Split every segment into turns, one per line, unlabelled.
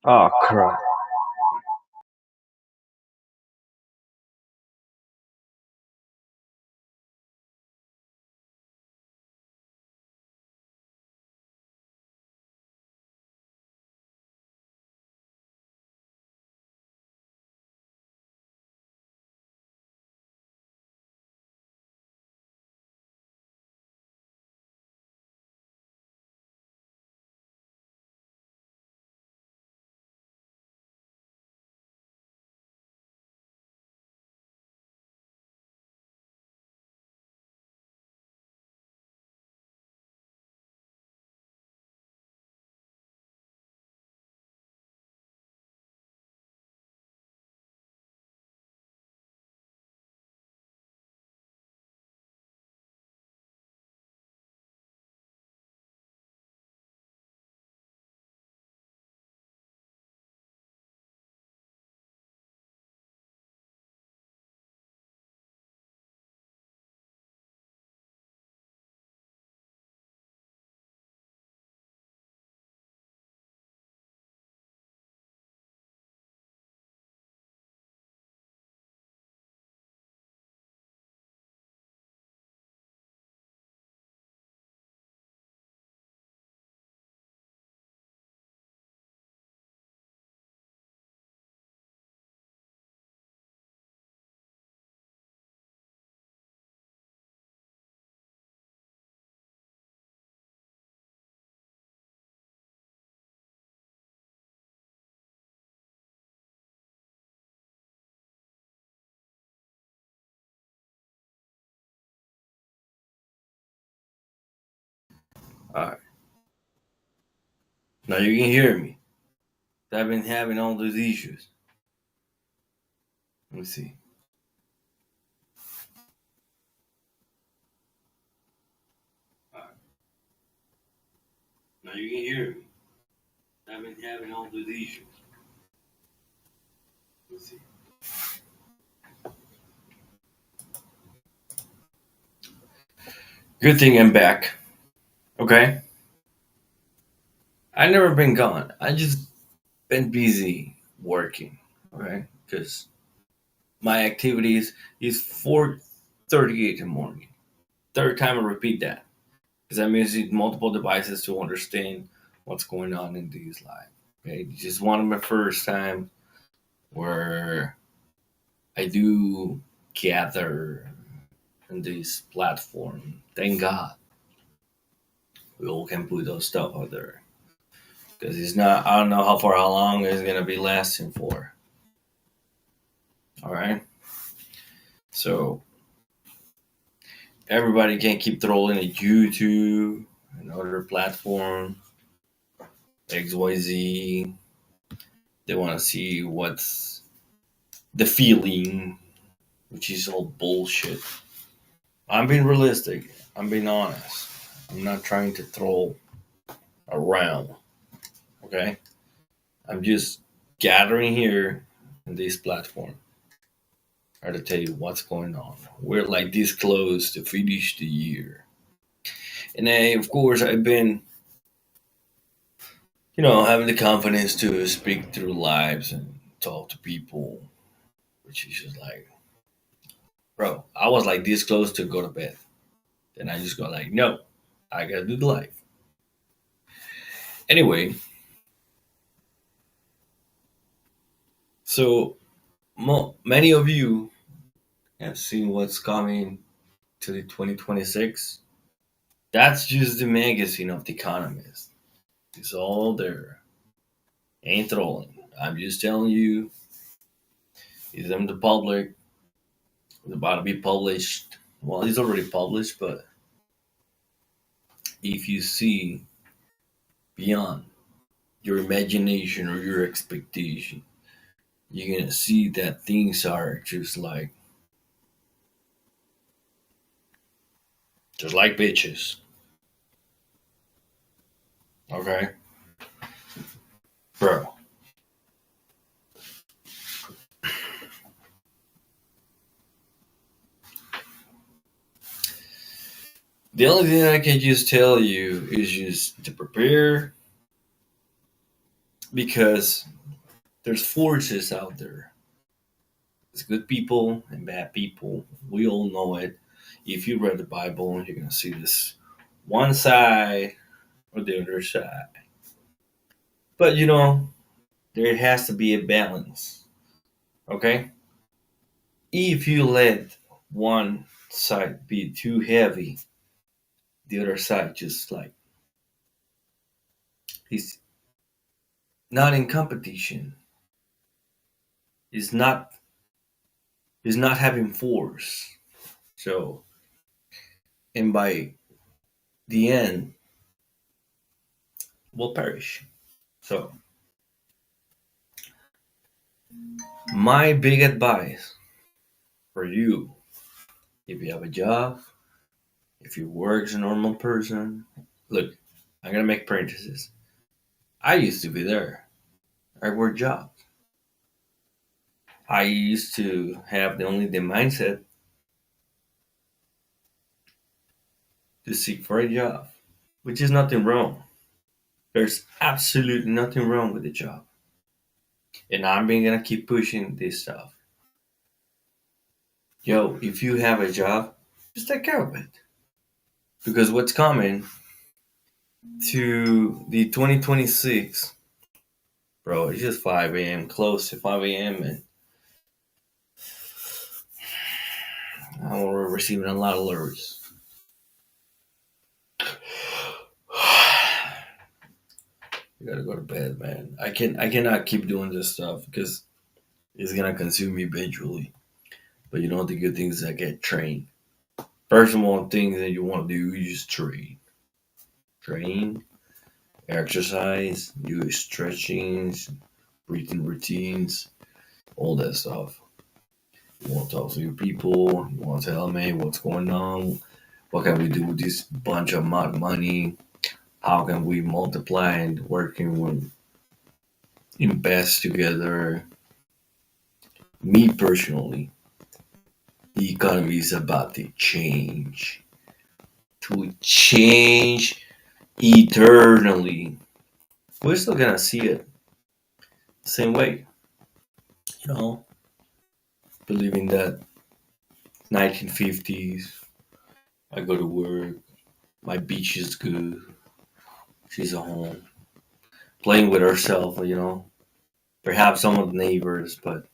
Oh crap. Alright. Now you can hear me. I've been having all those issues. Let me see. Alright. Now you can hear me. I've been having all those issues. Let me see. Good thing I'm back. Okay. I never been gone. I just been busy working. Okay. Because my activities is 4:38 in the morning. Third time I repeat that. Because I'm using multiple devices to understand what's going on in these lives. Okay. Just one of my first time where I do gather in this platform. Thank God we all can put those stuff out there because it's not. I don't know how long it's gonna be lasting for. All right, so everybody can keep trolling at YouTube and other platform XYZ. They want to see what's the feeling, which is all bullshit. I'm being realistic. I'm being honest. I'm not trying to troll around. Okay. I'm just gathering here in this platform or to tell you what's going on. We're like this close to finish the year. And I, of course, I've been, having the confidence to speak through lives and talk to people, which is just like, bro, I was like this close to go to bed. Then I just go like, no, I gotta do the live. Anyway, so many of you have seen what's coming to the 2026. That's just the magazine of The Economist. It's all there. Ain't trolling. I'm just telling you, it's in the public. It's about to be published. Well, it's already published, but if you see beyond your imagination or your expectation, you're gonna see that things are just like bitches. Okay, bro. The only thing I can just tell you is just to prepare because there's forces out there. There's good people and bad people. We all know it. If you read the Bible, you're gonna see this one side or the other side. But there has to be a balance. Okay? If you let one side be too heavy, the other side just like he's not in competition. He's not he's not having force. So and by the end will perish. So my big advice for you, if you have a job, if you work as a normal person, look, I'm gonna make parentheses. I used to be there. I worked jobs. I used to have the mindset to seek for a job, which is nothing wrong. There's absolutely nothing wrong with the job. And I'm being gonna keep pushing this stuff. Yo, if you have a job, just take care of it. Because what's coming to the 2026, bro, it's just 5 a.m., close to 5 a.m., and I'm receiving a lot of alerts. I gotta go to bed, man. I cannot keep doing this stuff because it's gonna consume me eventually. But the good thing is I get trained. First of all, things that you want to do, you just train, exercise, do stretchings, breathing routines, all that stuff. You want to talk to your people. You want to tell them, hey, what's going on? What can we do with this bunch of money? How can we multiply and working with invest together? Me personally, the economy is about to change eternally. We're still gonna see it the same way, you know, believing that 1950s, I go to work, my beach is good, she's at home, playing with herself, perhaps some of the neighbors, but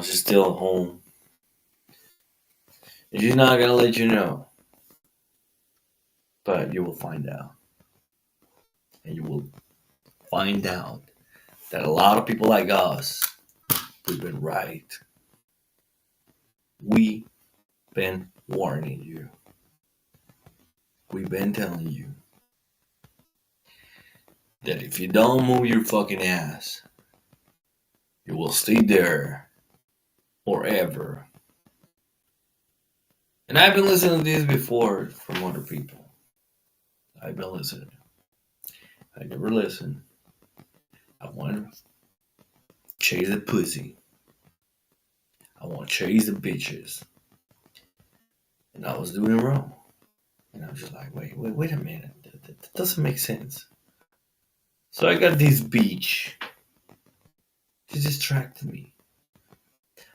she's still at home. And she's not gonna let you know, but you will find out. And you will find out that a lot of people like us, we've been right. We've been warning you. We've been telling you that if you don't move your fucking ass, you will stay there forever. And I've been listening to this before from other people. I've been listening. I never listen. I want to chase the pussy. I want to chase the bitches. And I was doing wrong. And I was just like, wait a minute. That doesn't make sense. So I got this beach. She distracted me.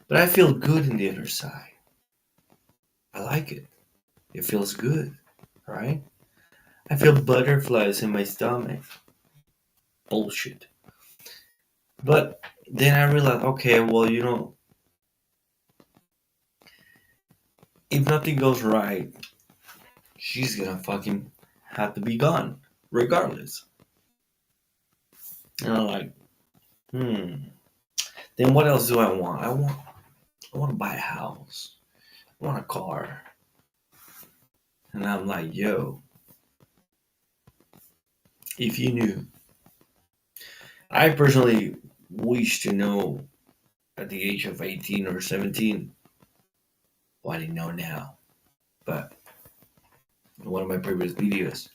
But I feel good in the other side. I like it. It feels good, right? I feel butterflies in my stomach. Bullshit. But then I realized, okay, well, if nothing goes right, she's gonna fucking have to be gone, regardless. And I'm like, Then what else do I want? I want to buy a house. I want a car. And I'm like, yo, if you knew, I personally wish to know at the age of 18 or 17 what I know now. But in one of my previous videos,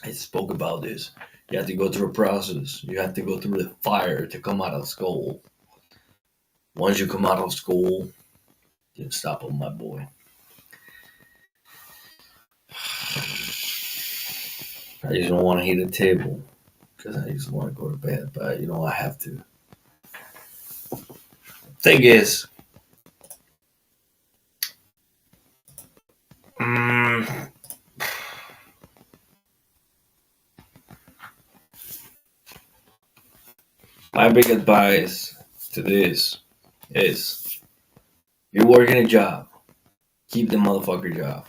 I spoke about this. You have to go through a process. You have to go through the fire to come out of school. Once you come out of school, you stop on my boy. I just don't want to hit the table because I just want to go to bed. But I have to. Thing is, mm, my big advice to this is: you're working a job, keep the motherfucker job,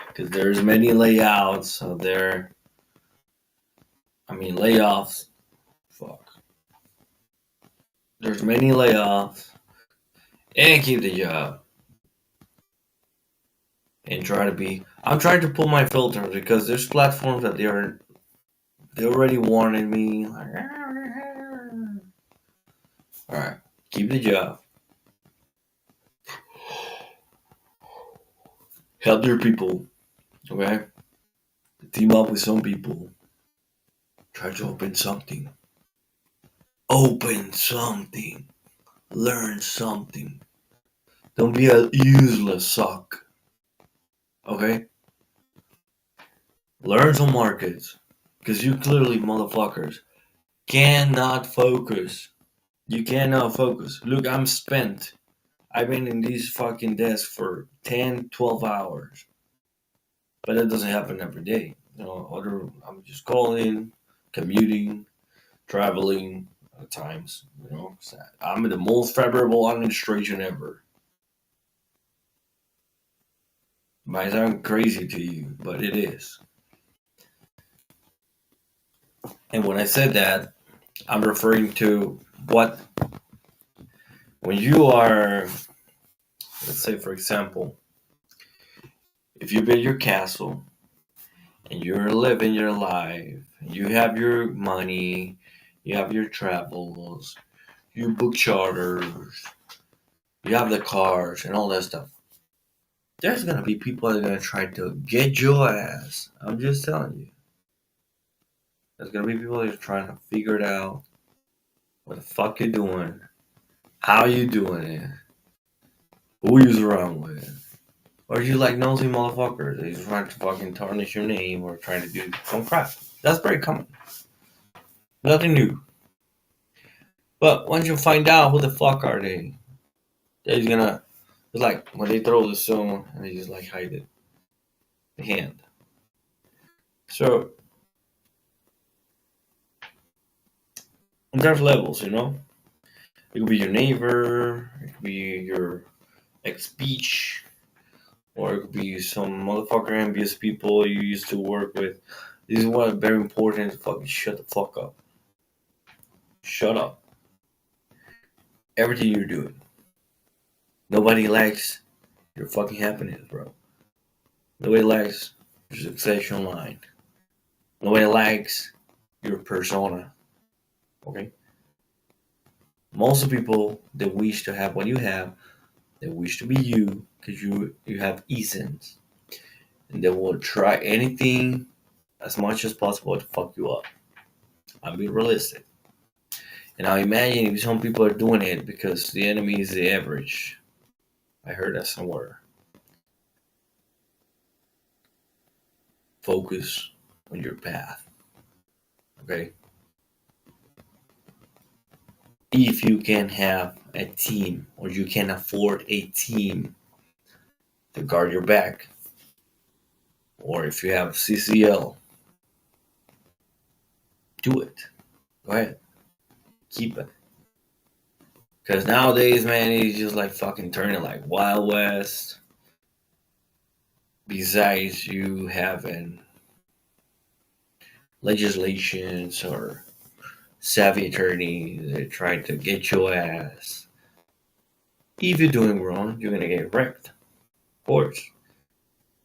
because there's many layouts out there. I mean, layoffs. Fuck. There's many layoffs, and keep the job. And try to be. I'm trying to pull my filters because there's platforms that they already warned me. Like, all right, keep the job. Help your people. Okay, team up with some people. Try to open something. Open something. Learn something. Don't be a useless suck. Okay? Learn some markets. Because you clearly, motherfuckers, cannot focus. You cannot focus. Look, I'm spent. I've been in these fucking desks for 10, 12 hours. But that doesn't happen every day. I'm just calling, commuting, traveling at times. I'm in the most favorable administration ever. Might sound crazy to you, but it is. And when I said that, I'm referring to what when you are, let's say, for example, if you build your castle and you're living your life, you have your money, you have your travels, you book charters, you have the cars and all that stuff. There's gonna be people that are gonna try to get your ass. I'm just telling you. There's gonna be people that are trying to figure it out. What the fuck you doing? How you doing it? Who you around with? Or you like nosy motherfuckers? They just trying to fucking tarnish your name or trying to do some crap. That's very common. Nothing new. But once you find out who the fuck are they, they're just gonna. It's like when they throw the stone and they just like hide it, the hand. So there's levels. It could be your neighbor, it could be your ex-beach, or it could be some motherfucker envious people you used to work with. This is why it's very important to fucking shut the fuck up. Shut up. Everything you're doing. Nobody likes your fucking happiness, bro. Nobody likes your succession line. Nobody likes your persona. Okay? Most of the people that wish to have what you have, they wish to be you because you have essence. And they will try anything as much as possible to fuck you up. I'm being realistic. And now imagine if some people are doing it because the enemy is the average. I heard that somewhere. Focus on your path. Okay? If you can have a team or you can afford a team to guard your back, or if you have CCL, do it. Go ahead. Keep it. Because nowadays, man, it's just like fucking turning like Wild West. Besides you having legislations or savvy attorneys that try to get your ass. If you're doing wrong, you're gonna get wrecked. Of course.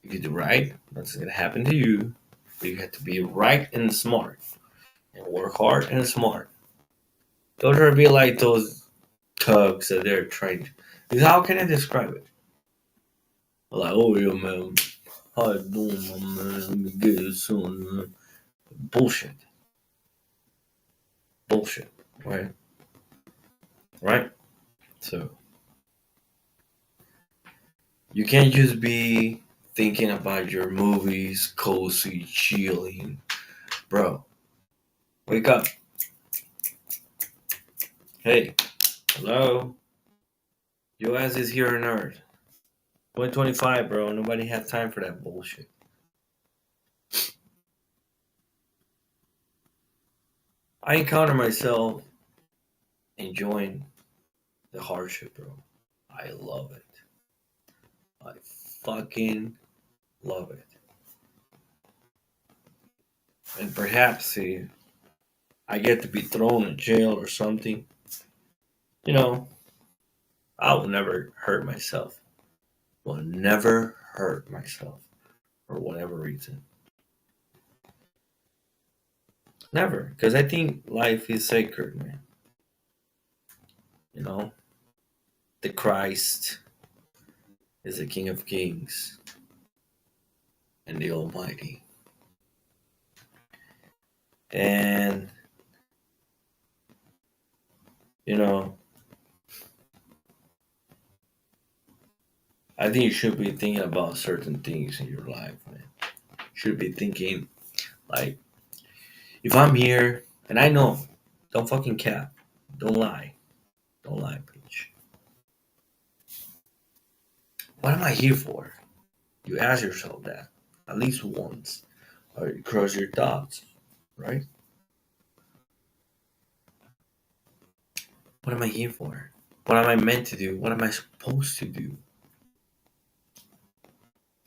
If you do right, that's gonna happen to you. But you have to be right and smart. And work hard and smart. Don't try to be like those thugs that they're trying to. Because how can I describe it? Like, oh yeah, man. How you doing, my man? Let me get you soon, man. Bullshit. Bullshit. Right? Right? So you can't just be thinking about your movies, cozy, chilling. Bro, Wake up. Hey, hello. Your ass is here on Earth. 2025, bro. Nobody has time for that bullshit. I encounter myself enjoying the hardship, bro. I love it. I fucking love it. And perhaps, see, I get to be thrown in jail or something. You know, I will never hurt myself. Will never hurt myself for whatever reason. Never. Because I think life is sacred, man. You know, the Christ is the King of Kings and the Almighty. And, you know, I think you should be thinking about certain things in your life, man. You should be thinking, like, if I'm here, and I know, don't fucking cap, don't lie, don't lie, bitch. What am I here for? You ask yourself that at least once, or you cross your thoughts, right? What am I here for? What am I meant to do? What am I supposed to do?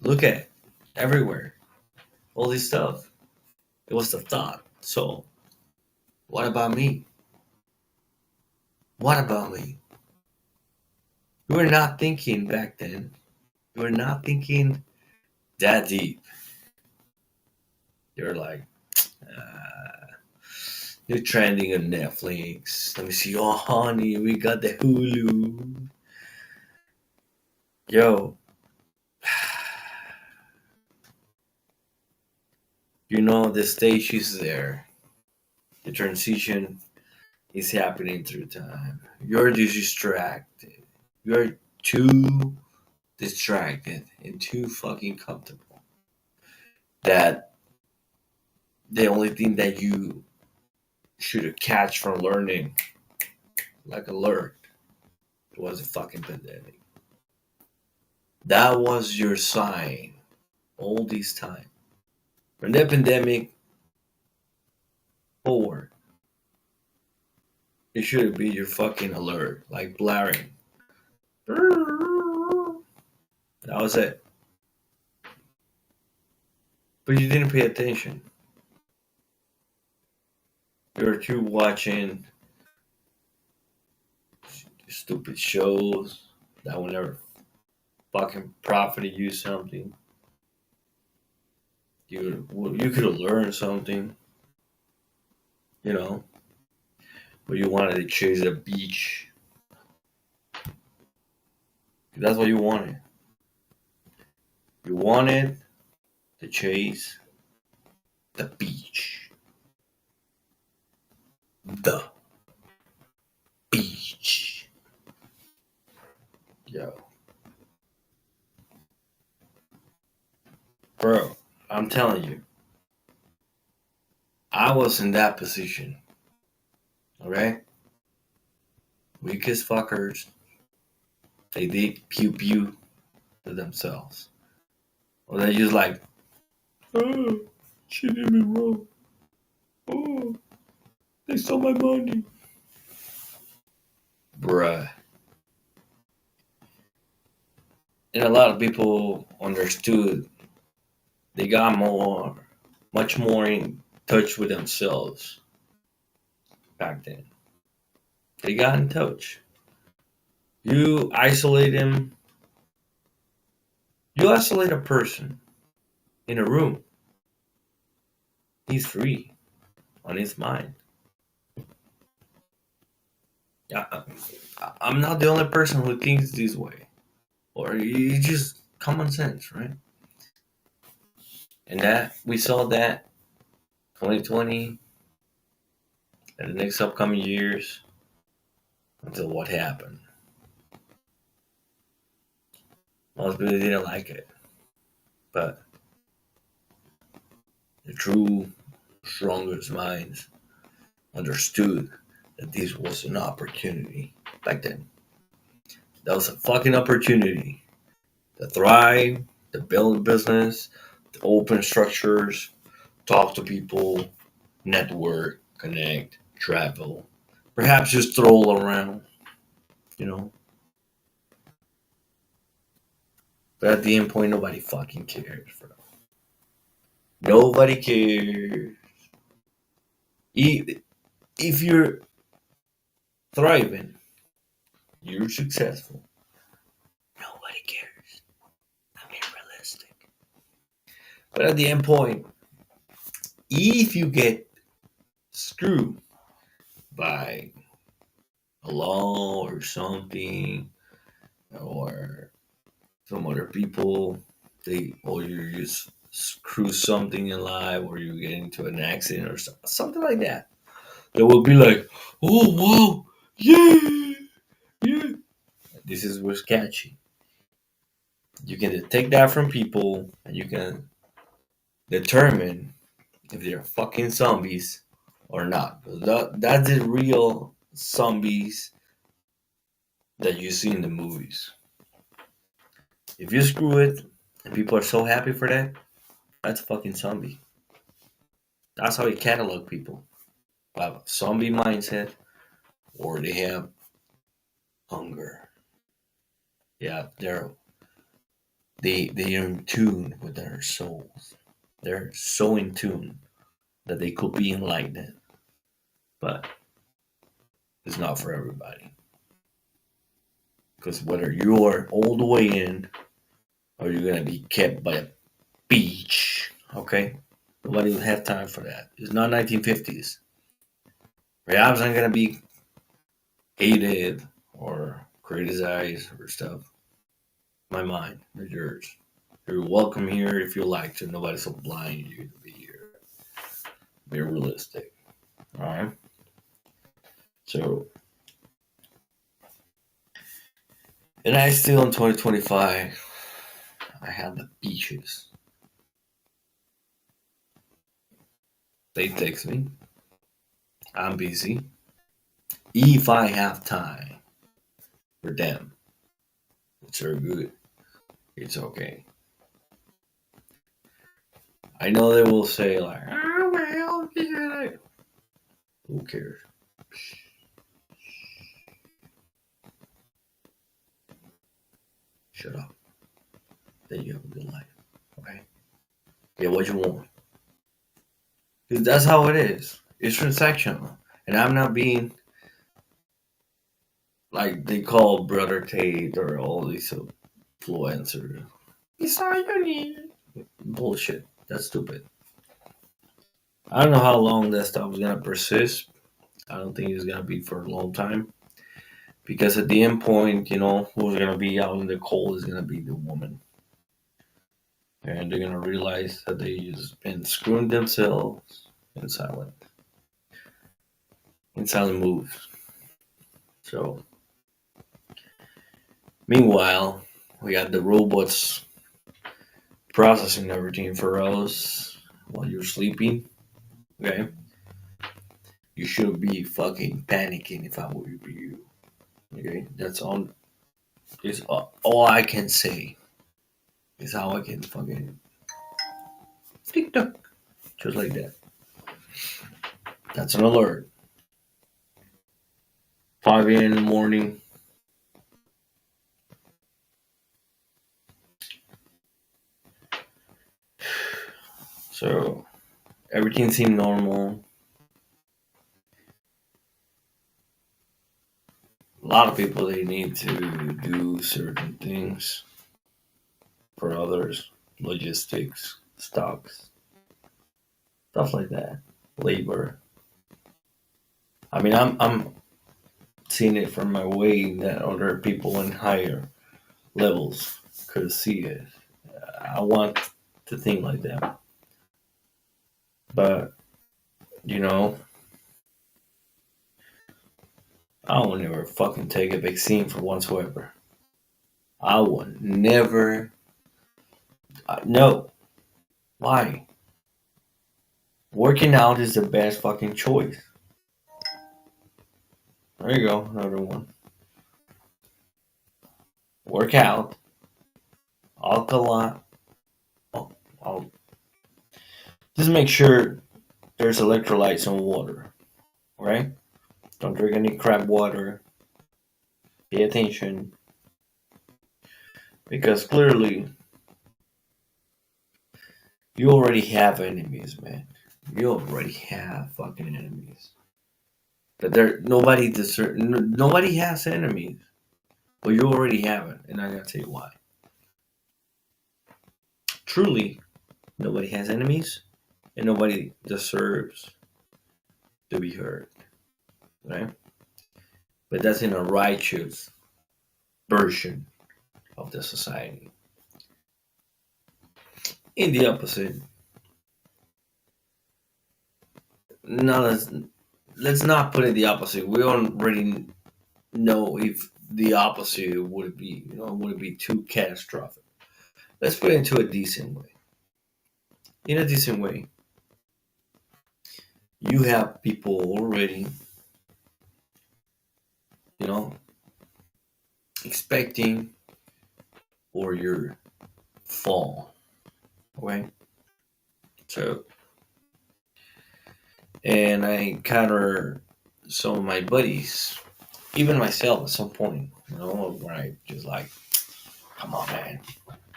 Look at everywhere, all this stuff. It was the thought. So, what about me? What about me? You were not thinking back then. You were not thinking that deep. You're like, you're trending on Netflix. Let me see. Oh, honey, we got the Hulu. Yo, you know the stage is there. The transition is happening through time. You're distracted. You're too distracted and too fucking comfortable that the only thing that you should catch from learning, like alert, was a fucking pandemic. That was your sign all this time. When the pandemic forward, it should be your fucking alert, like blaring. That was it. But you didn't pay attention. You were too watching stupid shows that will never fucking profit you something. You could have learned something, you know, but you wanted to chase the beach. That's what you wanted. You wanted to chase the beach. The beach. Yo. Bro, I'm telling you, I was in that position. Alright? Weakest fuckers. They did pew pew to themselves. Or they just like, oh, she did me wrong. Oh, they stole my money. Bruh. And a lot of people understood. They got much more in touch with themselves back then. They got in touch. You isolate him. You isolate a person in a room. He's free on his mind. Yeah, I'm not the only person who thinks this way. Or it's just common sense, right? And that we saw that 2020 and the next upcoming years until what happened. Most people didn't like it. But the true strongest minds understood that this was an opportunity back then. That was a fucking opportunity to thrive, to build a business, to open structures, talk to people, network, connect, travel, perhaps just stroll around, you know. But at the end point, nobody fucking cares, bro. Nobody cares. If you're thriving, you're successful. Nobody cares. I mean, realistic. But at the end point, if you get screwed by a law or something, or some other people, or you just screw something in life, or you get into an accident or something like that, they will be like, "Oh wow, yeah, yeah." This is what's catchy. You can detect that from people, and you can determine if they're fucking zombies or not. That's the real zombies that you see in the movies. If you screw it and people are so happy for that, that's a fucking zombie. That's how you catalog people. Have a zombie mindset or they have hunger. Yeah, they're in tune with their souls. They're so in tune that they could be enlightened. But it's not for everybody. Because whether you are all the way in or you're gonna be kept by a beach, okay? Nobody will have time for that. It's not 1950s. Perhaps I'm gonna be hated or criticized or stuff. My mind is yours. You're welcome here if you like to. Nobody's obliging you to be here. Be realistic. Alright? So, and I still in 2025, I have the beaches. They text me. I'm busy. If I have time for them, it's very good. It's okay. I know they will say like, "Oh well, yeah." Who cares? Shut up. Then you have a good life. Okay. Get what you want. Because that's how it is. It's transactional. And I'm not being like they call Brother Tate or all these influencers. It's all you need. Bullshit. That's stupid. I don't know how long that stuff is gonna persist. I don't think it's gonna be for a long time. Because at the end point, who's gonna be out in the cold is gonna be the woman. And they're gonna realize that they just been screwing themselves in silent moves. So meanwhile, we got the robots processing everything for us while you're sleeping. Okay, you shouldn't be fucking panicking if I were you. Okay, that's all. Is all I can say. Is how I can fucking tick tock, just like that. That's an alert. 5 a.m. in the morning. So everything seemed normal. A lot of people they need to do certain things for others, logistics, stocks, stuff like that, labor. I mean, I'm seeing it from my way that other people in higher levels could see it. I want to think like that, but you know, I will never fucking take a vaccine for whatsoever. I will never. No. Why? Working out is the best fucking choice. There you go, another one. Work out, alkaline. Oh, oh, just make sure there's electrolytes in water, right? Don't drink any crap water. Pay attention because clearly you already have enemies, man. You already have fucking enemies. But nobody has enemies. But you already have it, and I'm gonna tell you why. Truly, nobody has enemies, and nobody deserves to be hurt, right? But that's in a righteous version of the society. In the opposite, no, let's not put it the opposite. We already know if the opposite would be, would it be too catastrophic. Let's put it into a decent way. In a decent way, you have people already, you know, expecting for your fall. Okay? So, and I encounter some of my buddies, even myself at some point, where I just like, come on, man.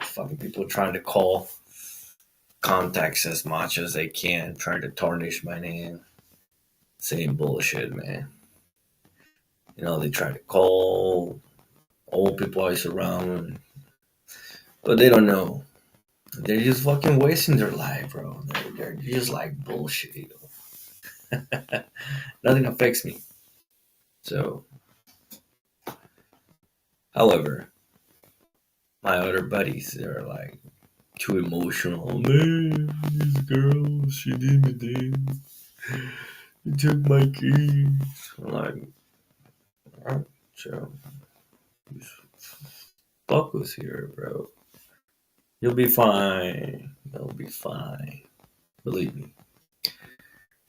Fucking people trying to call contacts as much as they can, trying to tarnish my name. Same bullshit, man. They try to call old people always around, but they don't know. They're just fucking wasting their life, bro. They're just like bullshit. Nothing affects me. So, however, my other buddies, they're like too emotional. Oh, man, this girl, she did me this. She took my keys. I'm like, alright, so focus here, bro. You'll be fine. You'll be fine. Believe me.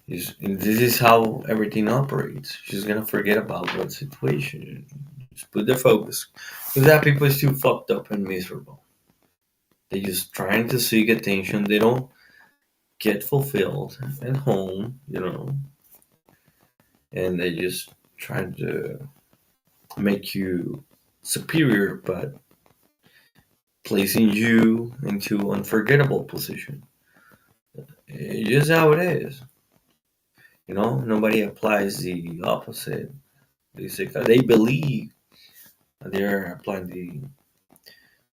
This is how everything operates. She's gonna forget about that situation. Just put their focus. Because that people is too fucked up and miserable. They're just trying to seek attention. They don't get fulfilled at home, and they just trying to make you superior, but placing you into unforgettable position. It's just how it is. Nobody applies the opposite. They believe they're applying the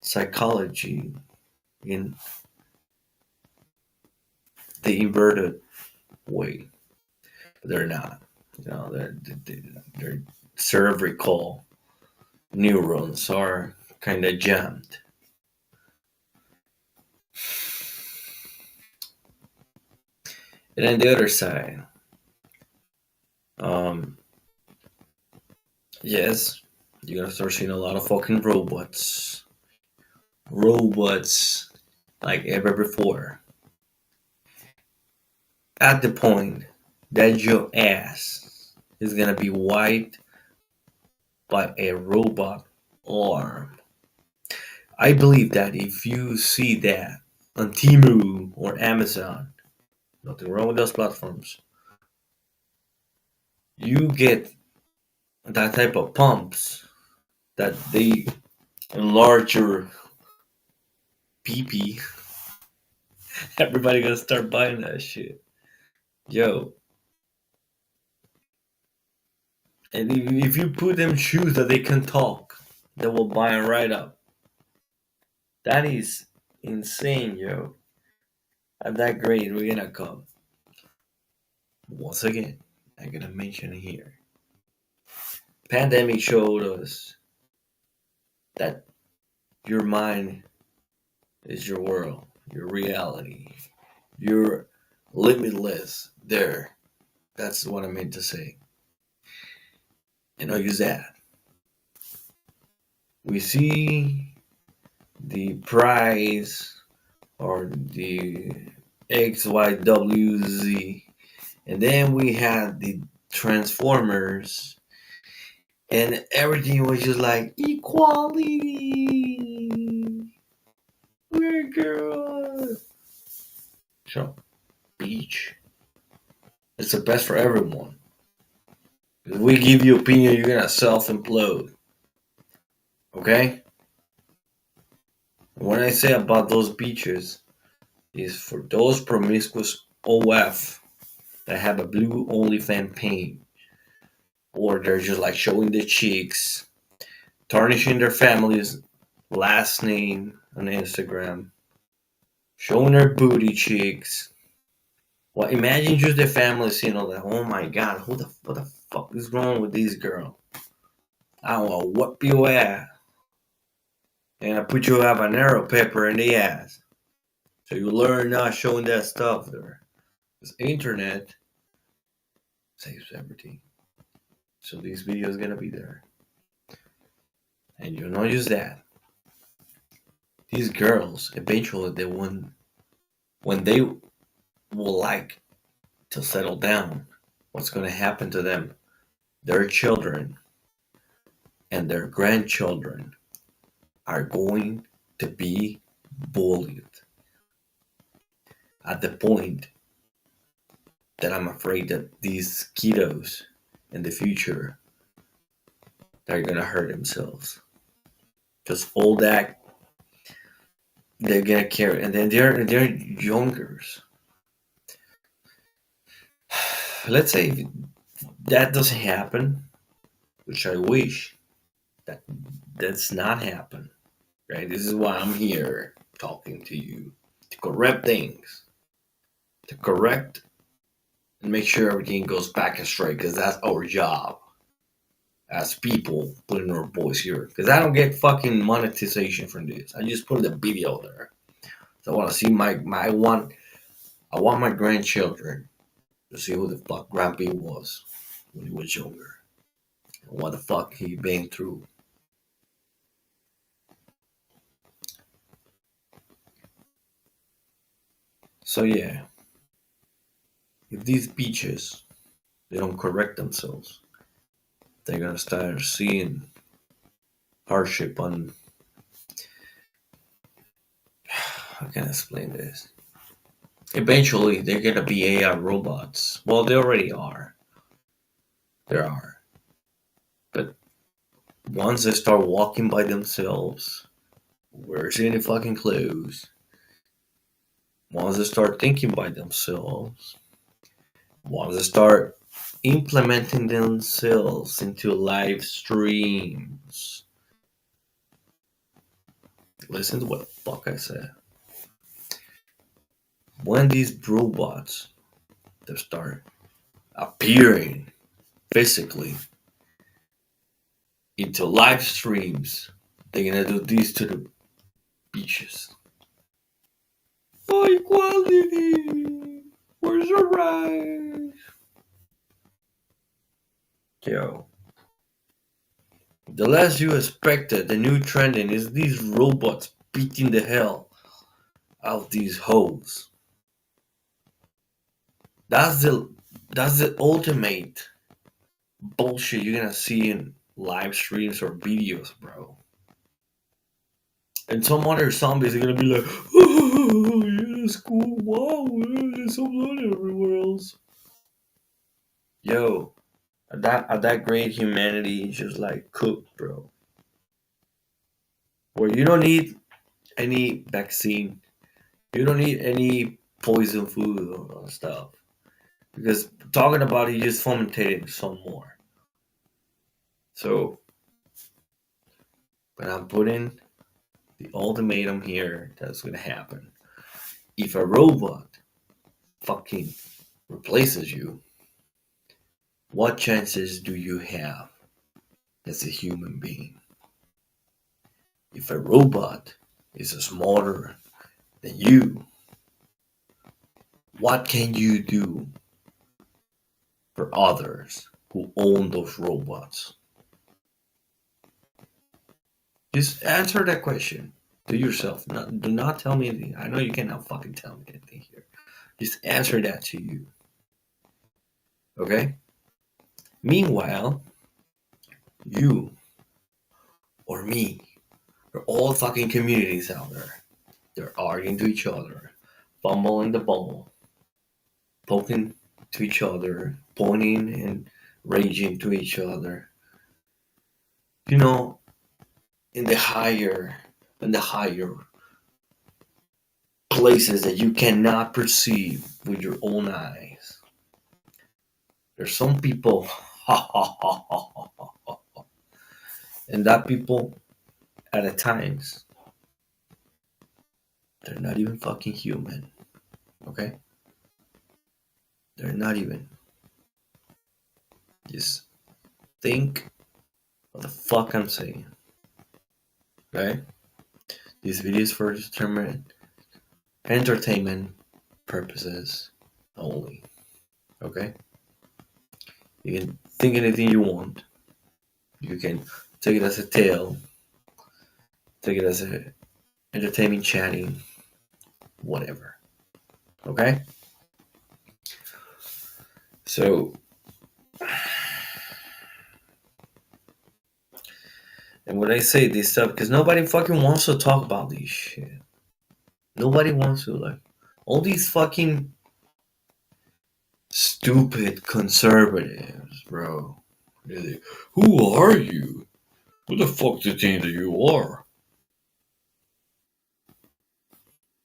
psychology in the inverted way. But they're not. Their cerebral neurons are kind of jammed. And then the other side, um, yes, you're gonna start seeing a lot of fucking robots. Robots like ever before. At the point that your ass is gonna be wiped by a robot arm. I believe that if you see that on Temu or Amazon, nothing wrong with those platforms, you get that type of pumps that they enlarge your PP. Everybody gonna start buying that shit. Yo. And if you put them shoes that they can talk, they will buy it right up. That is insane, yo. At that grade, we're gonna come. Once again, I'm gonna mention here. Pandemic showed us that your mind is your world, your reality. You're limitless there. That's what I meant to say. And I'll use that. We see the prize or the XYWZ, and then we had the Transformers, and everything was just like equality. We're girls. So, beach. It's the best for everyone. If we give you opinion, you're gonna self implode. Okay? When I say about those beaches, is for those promiscuous OF that have a blue OnlyFans page, or they're just like showing their cheeks, tarnishing their family's last name on Instagram, showing their booty cheeks. Well, imagine just the family seeing all that. Oh my god, what the fuck is wrong with these girls? I will whoop your ass. And I put you habanero pepper in the ass. So you learn not showing that stuff there. Because internet saves everything. So these videos gonna be there. And you not just that. These girls, eventually they when they will like to settle down, what's gonna happen to them? Their children and their grandchildren are going to be bullied at the point that I'm afraid that these kiddos in the future they're gonna hurt themselves because all that they're gonna carry, and then they're younger. Let's say if that doesn't happen, which I wish that that's not happen. Right? This is why I'm here talking to you to correct things, to correct and make sure everything goes back and straight because that's our job as people putting our voice here. Because I don't get fucking monetization from this. I just put the video there. So I want to see I want my grandchildren to see who the fuck Grandpa was when he was younger. And what the fuck he been through. So yeah, if these beaches they don't correct themselves, they're gonna start seeing hardship on. How can I explain this? Eventually, they're gonna be AI robots. Well, they already are. There are. But once they start walking by themselves, wearing any fucking clothes, once they start thinking by themselves, once they start implementing themselves into live streams. Listen to what the fuck I said. When these robots they start appearing physically into live streams, they're gonna do these to the beaches. High quality. Where's your rice? Yo. The less you expected, the new trending is these robots beating the hell out of these hoes. That's the that's the ultimate bullshit you're gonna see in live streams or videos, bro. And some other zombies are gonna be like, oh, yeah, that's cool. Wow, there's some blood everywhere else. Yo, at that great humanity is just like cooked, bro. Where you don't need any vaccine, you don't need any poison food or stuff. Because talking about it, you just fomented some more. So, but I'm putting the ultimatum here that's gonna happen. If a robot fucking replaces you, what chances do you have as a human being? If a robot is smarter than you, what can you do for others who own those robots? Just answer that question to yourself. Do not tell me anything. I know you cannot fucking tell me anything here. Just answer that to you. Okay? Meanwhile, You or me or all fucking communities out there. They're arguing to each other, fumbling the ball, poking to each other, pointing and raging to each other. You know, in the higher places that you cannot perceive with your own eyes. There's some people, and that people at times they're not even fucking human. Okay, they're not even. Just think what the fuck I'm saying. Okay, these videos for determined entertainment purposes only. Okay, you can think anything you want. You can take it as a tale, take it as a entertaining chatting, whatever. Okay? So, and when I say this stuff, because nobody fucking wants to talk about this shit. Nobody wants to, like, all these fucking stupid conservatives, bro. Really, who are you? Who the fuck do you think that you are?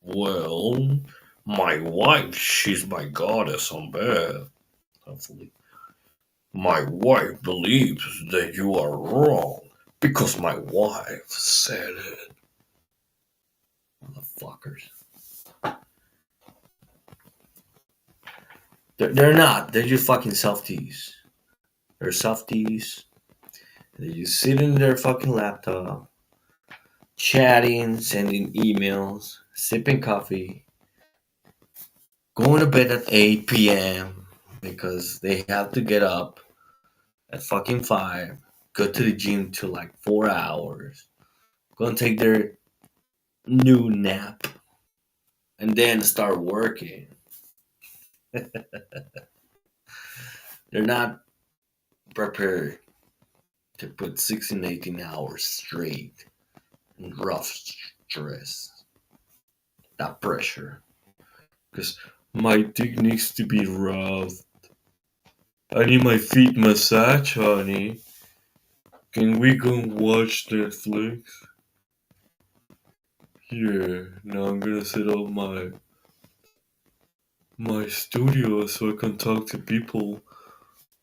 Well, my wife, she's my goddess on bed. Hopefully. My wife believes that you are wrong because my wife said it. Motherfuckers. They're not. They're just fucking softies. They're softies. They just sit in their fucking laptop, chatting, sending emails, sipping coffee, going to bed at 8 p.m. because they have to get up at fucking 5, go to the gym to like 4 hours, go and take their new nap, and then start working. They're not prepared to put 16, 18 hours straight in rough stress. That pressure. Because my dick needs to be rough. I need my feet massaged, honey. Can we go watch Netflix? Yeah, now I'm gonna set up my studio so I can talk to people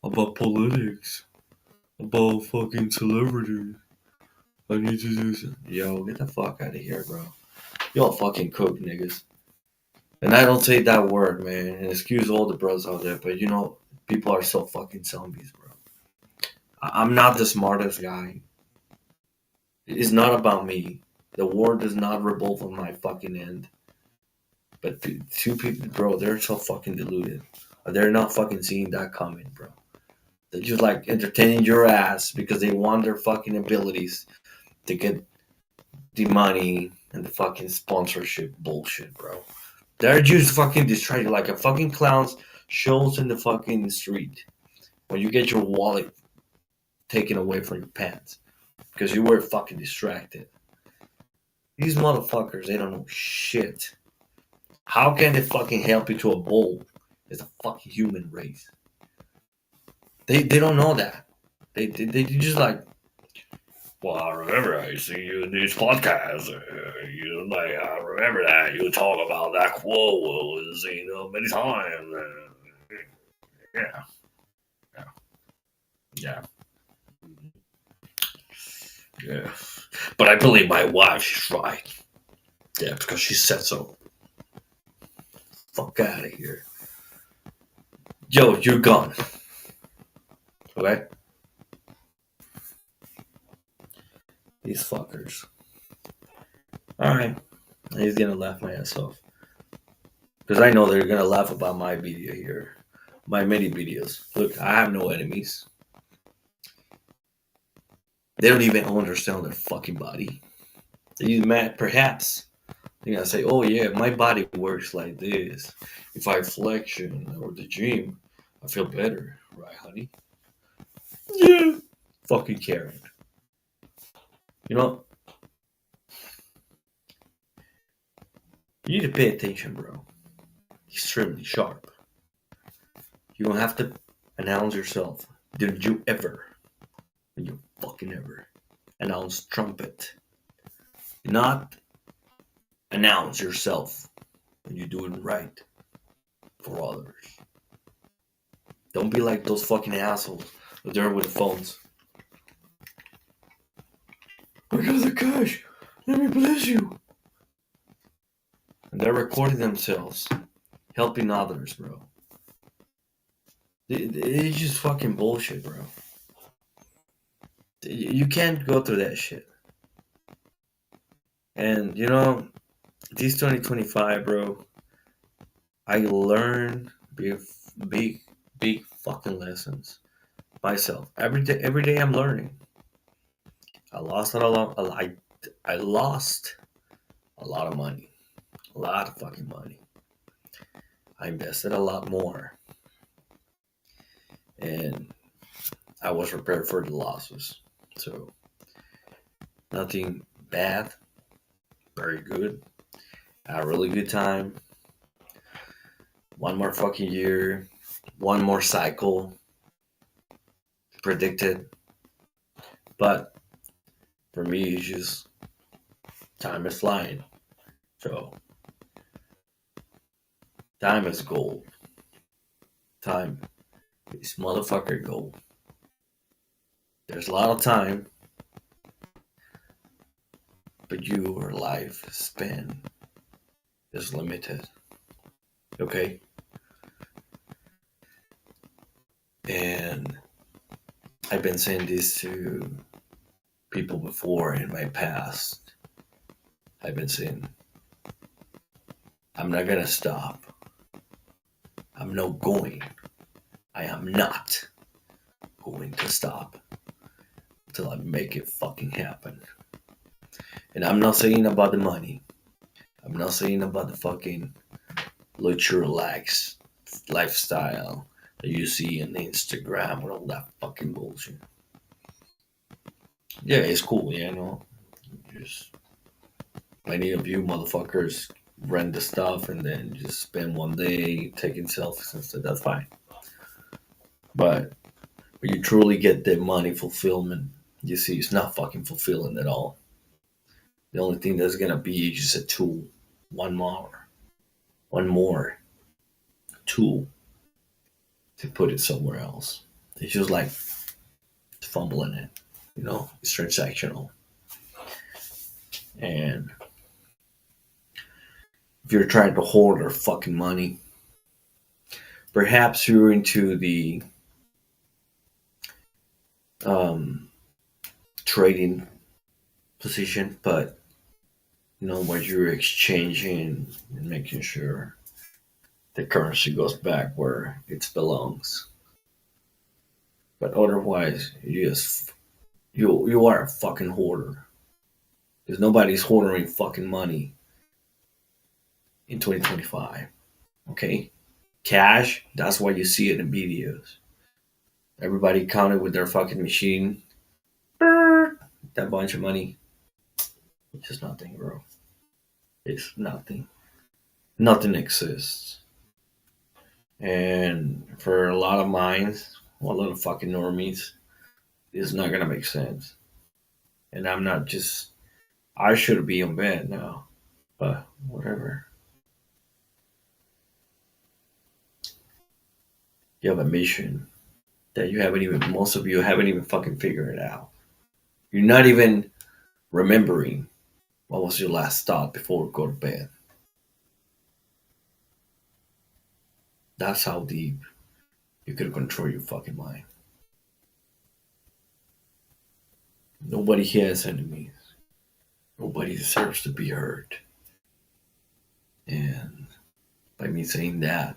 about politics, about fucking celebrities. I need to do some. Yo, get the fuck out of here, bro. Y'all fucking cook, niggas. And I don't say that word, man. And excuse all the bros out there, but you know, people are so fucking zombies, bro. I'm not the smartest guy. It's not about me. The war does not revolve on my fucking end. But two people, bro, they're so fucking deluded. They're not fucking seeing that coming, bro. They're just like entertaining your ass because they want their fucking abilities to get the money and the fucking sponsorship bullshit, bro. They're just fucking distracted like a fucking clowns shows in the fucking street when you get your wallet taken away from your pants because you were fucking distracted. These motherfuckers, they don't know shit. How can they fucking help you to a bowl? It's a fucking human race. They don't know that. They just like, well, I remember I see you in these podcasts. I remember that you talk about that quote, many times. Yeah, yeah, yeah, yeah. But I believe my wife, she's right. Yeah, because she said so. Fuck out of here. Yo, you're gone. Okay? These fuckers. Alright. He's gonna laugh my ass off. Because I know they're gonna laugh about my video here. My many videos. Look, I have no enemies. They don't even understand their fucking body. They mad, perhaps. They're gonna say, oh yeah, my body works like this. If I flexion or the gym, I feel better. Right, honey? Yeah. fucking caring. You know, you need to pay attention, bro. Extremely sharp. You don't have to announce yourself. Did you ever? Did you fucking ever announce trumpet? Not announce yourself when you're doing right for others. Don't be like those fucking assholes there with the phones. I got the cash. Let me bless you. And they're recording themselves, helping others, bro. It's just fucking bullshit, bro. You can't go through that shit. And you know, this 2025, bro, I learned big fucking lessons myself. Every day I'm learning. I lost a lot. I lost a lot of money, a lot of fucking money. I invested a lot more, and I was prepared for the losses. So nothing bad, very good. Had a really good time. One more fucking year, one more cycle predicted. But for me, it's just time is flying. So time is gold. Time is motherfucker gold. There's a lot of time, but your life span is limited. Okay? And I've been saying this to people before in my past. I've been saying, I'm not gonna stop. I'm not going. I am not going to stop until I make it fucking happen. And I'm not saying about the money. I'm not saying about the fucking luxury lifestyle that you see on Instagram and all that fucking bullshit. Yeah, it's cool, yeah, I know. Just many of you motherfuckers rent the stuff and then just spend one day taking selfies and stuff. That's fine. But when you truly get the money fulfillment, you see it's not fucking fulfilling at all. The only thing that's gonna be is just a tool. One more tool to put it somewhere else. It's just like fumbling it. You know, it's transactional. And if you're trying to hoard your fucking money, perhaps you're into the um, trading position, but you know what you're exchanging and making sure the currency goes back where it belongs. But otherwise, you are a fucking hoarder. Because nobody's hoarding fucking money in 2025. Okay? Cash, that's why you see it in videos. Everybody counted with their fucking machine. That bunch of money. It's just nothing, bro. It's nothing. Nothing exists. And for a lot of minds, a lot of fucking normies, it's not gonna make sense. And I'm not just. I should be in bed now, but whatever. You have a mission that you haven't even. Most of you haven't even fucking figured it out. You're not even remembering what was your last thought before you go to bed. That's how deep you can control your fucking mind. Nobody has enemies. Nobody deserves to be hurt. And by me saying that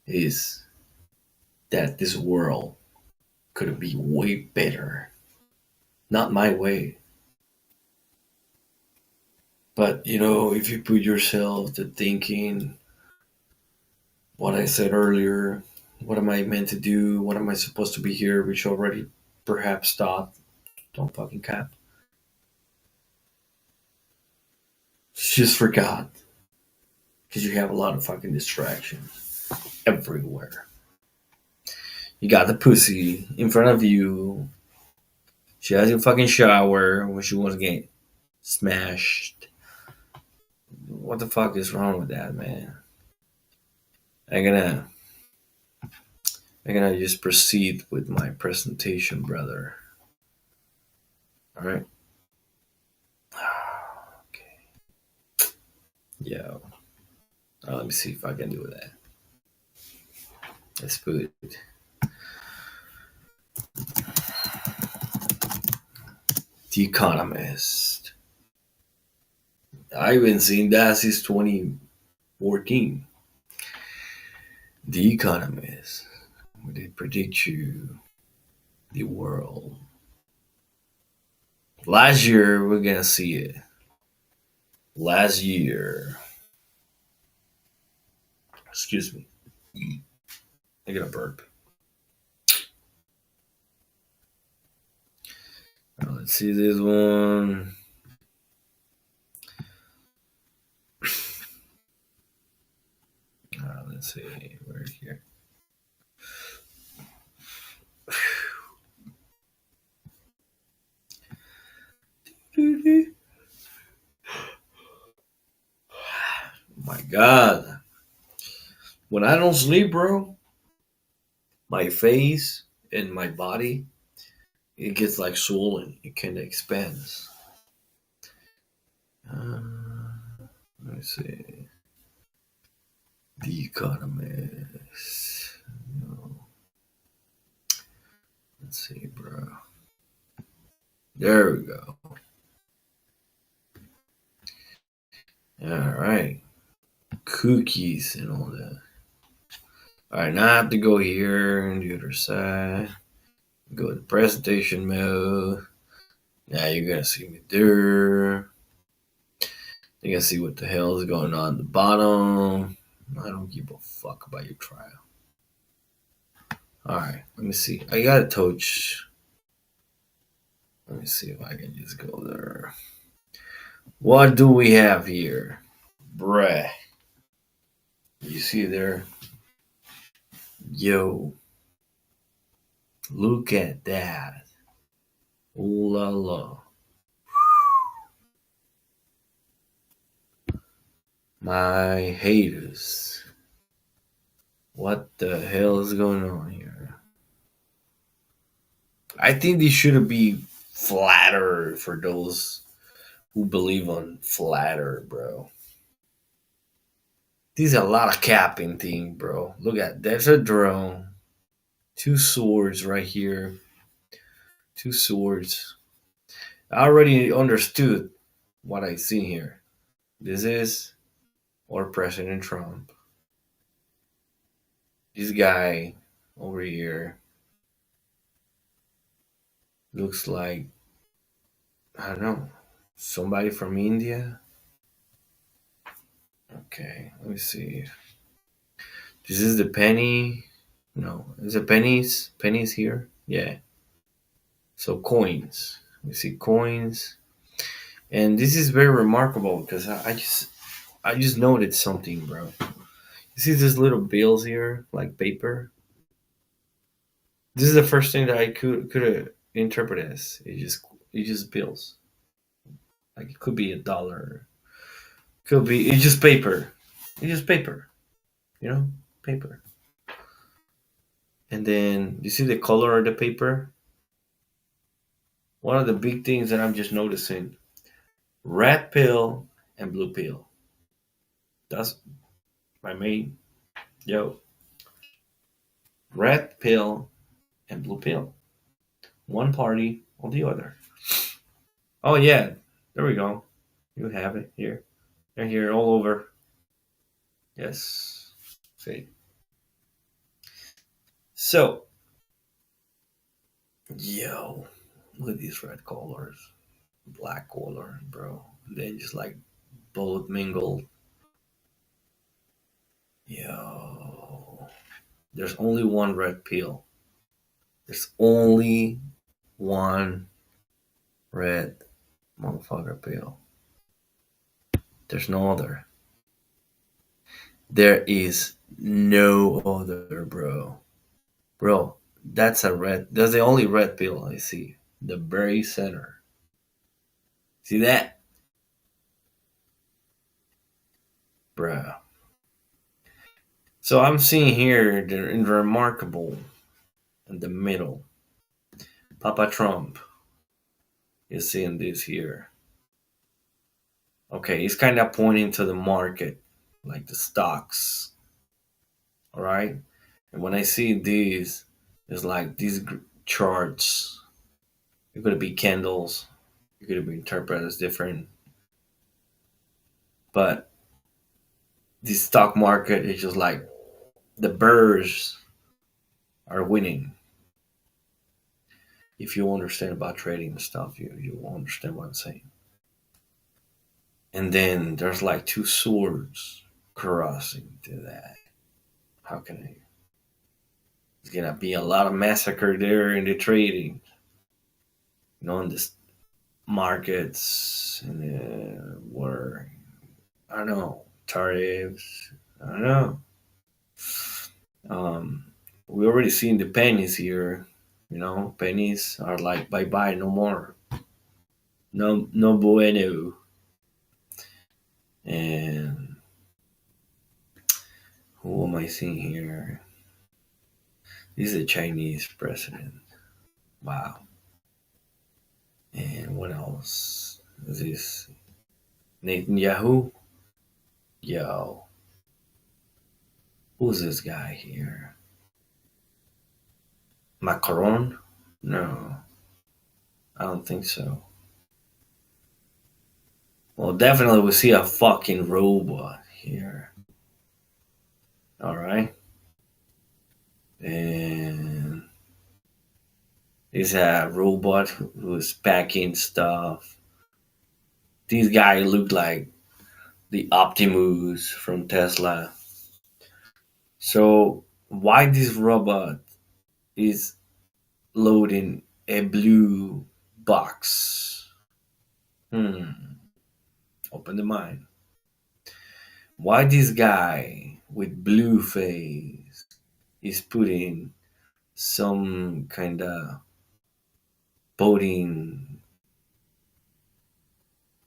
is that this world could be way better. Not my way. But you know, if you put yourself to thinking what I said earlier, What am I meant to do? What am I supposed to be here? Which already perhaps thought. Don't fucking cap. Just forgot. Because you have a lot of fucking distractions everywhere. You got the pussy in front of you. She has a fucking shower when she wants to get smashed. What the fuck is wrong with that, man? I'm gonna I'm gonna just proceed with my presentation, brother. All right. Okay. Yo. Let me see if I can do that. Let's put The Economist. I haven't seen that since 2014. The Economist. Would it predict you the world? Last year, we're gonna see it. Last year. Excuse me. I got a burp. Let's see this one. Let's see. We're here. My God. When I don't sleep, bro, my face and my body, it gets like swollen. It kind of expands. Uh, let me see. The Economist. No. Let's see, bro. There we go. All right. Cookies and all that. All right, now I have to go here and the other side. Go to presentation mode. Now you're gonna see me there. You can see what the hell is going on at the bottom. I don't give a fuck about your trial. All right, let me see. I got a touch. Let me see if I can just go there. What do we have here? Bruh. You see there? Yo. Look at that. Ooh la la. My haters. What the hell is going on here? I think these should be flatter for those who believe on flatter, bro. These are a lot of capping thing, bro. Look at there's a drone. Two swords right here. Two swords. I already understood what I see here. This is or President Trump. This guy over here looks like I don't know somebody from India. Okay, let me see. This is the penny. No, is it pennies? Pennies here? Yeah. So coins. We see coins, and this is very remarkable because I just noted something, bro. You see these little bills here, like paper. This is the first thing that I could interpret as it just bills. Like it could be a dollar, could be it's just paper. It's just paper, you know, paper. And then you see the color of the paper. One of the big things that I'm just noticing: red pill and blue pill. That's my main. Yo, red pill and blue pill. One party or the other. Oh yeah, there we go. You have it here. They're here all over. Yes. See. So, yo, look at these red colors, black color, bro. They just like both mingled. Yo. There's only one red pill. There's only one red motherfucker pill. There's no other. There is no other, bro. Bro, that's a red. That's the only red pill I see. The very center. See that, bro? So I'm seeing here the in remarkable in the middle. Papa Trump is seeing this here. Okay, he's kind of pointing to the market, like the stocks. All right, and when I see these, it's like these charts. It could be candles. It could be interpreted as different, but the stock market is just like the birds are winning. If you understand about trading and stuff, you will understand what I'm saying. And then there's like two swords crossing to that. How can I? It's gonna be a lot of massacre there in the trading, in the markets and where I don't know tariffs. I don't know. Um, we already seen the pennies here. Pennies are like bye bye, no more, no no bueno. And who am I seeing here? This is a Chinese president. Wow. And what else? Is this Netanyahu? Yo, who's this guy here? Macron? No, I don't think so. Well, definitely we see a fucking robot here. All right. And there's a robot who's packing stuff. These guys look like the Optimus from Tesla. So why this robot is loading a blue box? Open the mind. Why this guy with blue face is putting some kind of boating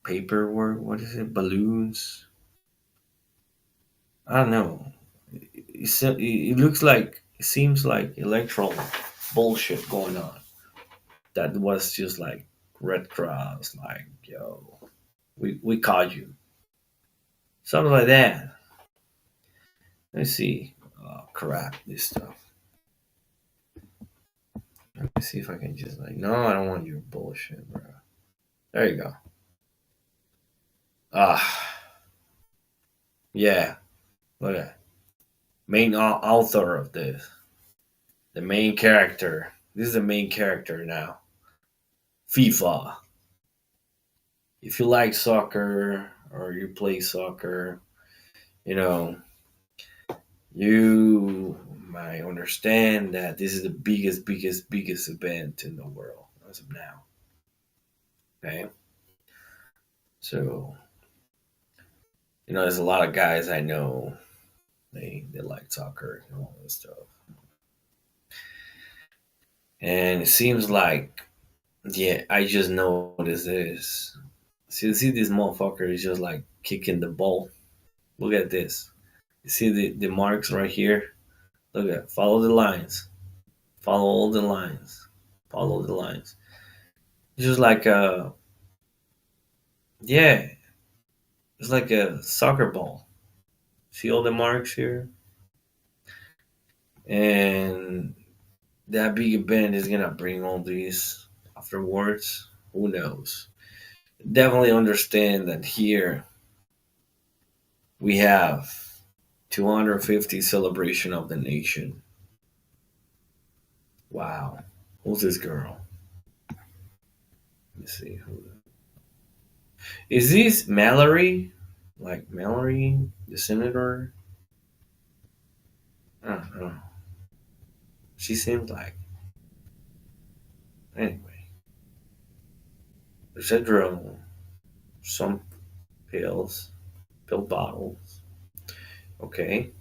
paperwork? What is it? Balloons? I don't know. It looks like it seems like electoral bullshit going on. That was just like Red Cross, like yo, we caught you, something like that. Let me see. Oh crap, this stuff. Let me see if I can just like. No, I don't want your bullshit, bro. There you go. Ah, yeah. Look at that. Main author of this. The main character. This is the main character now. FIFA. If you like soccer or you play soccer, you know, you might understand that this is the biggest event in the world as of now. Okay. So, there's a lot of guys I know, they like soccer and all this stuff. And it seems like, yeah, I just noticed this. See this motherfucker is just like kicking the ball. Look at this. You see the marks right here? Look at, follow the lines. Follow all the lines. Follow the lines. It's just like yeah, it's like a soccer ball. See all the marks here? And that big event is gonna bring all these afterwards. Who knows? Definitely understand that here we have 250 celebration of the nation. Wow. Who's this girl? Let me see. Is this Mallory? Like Mallory, the senator? I don't know. She seems like. Anyway, there's a drone, some pills, pill bottles. Okay,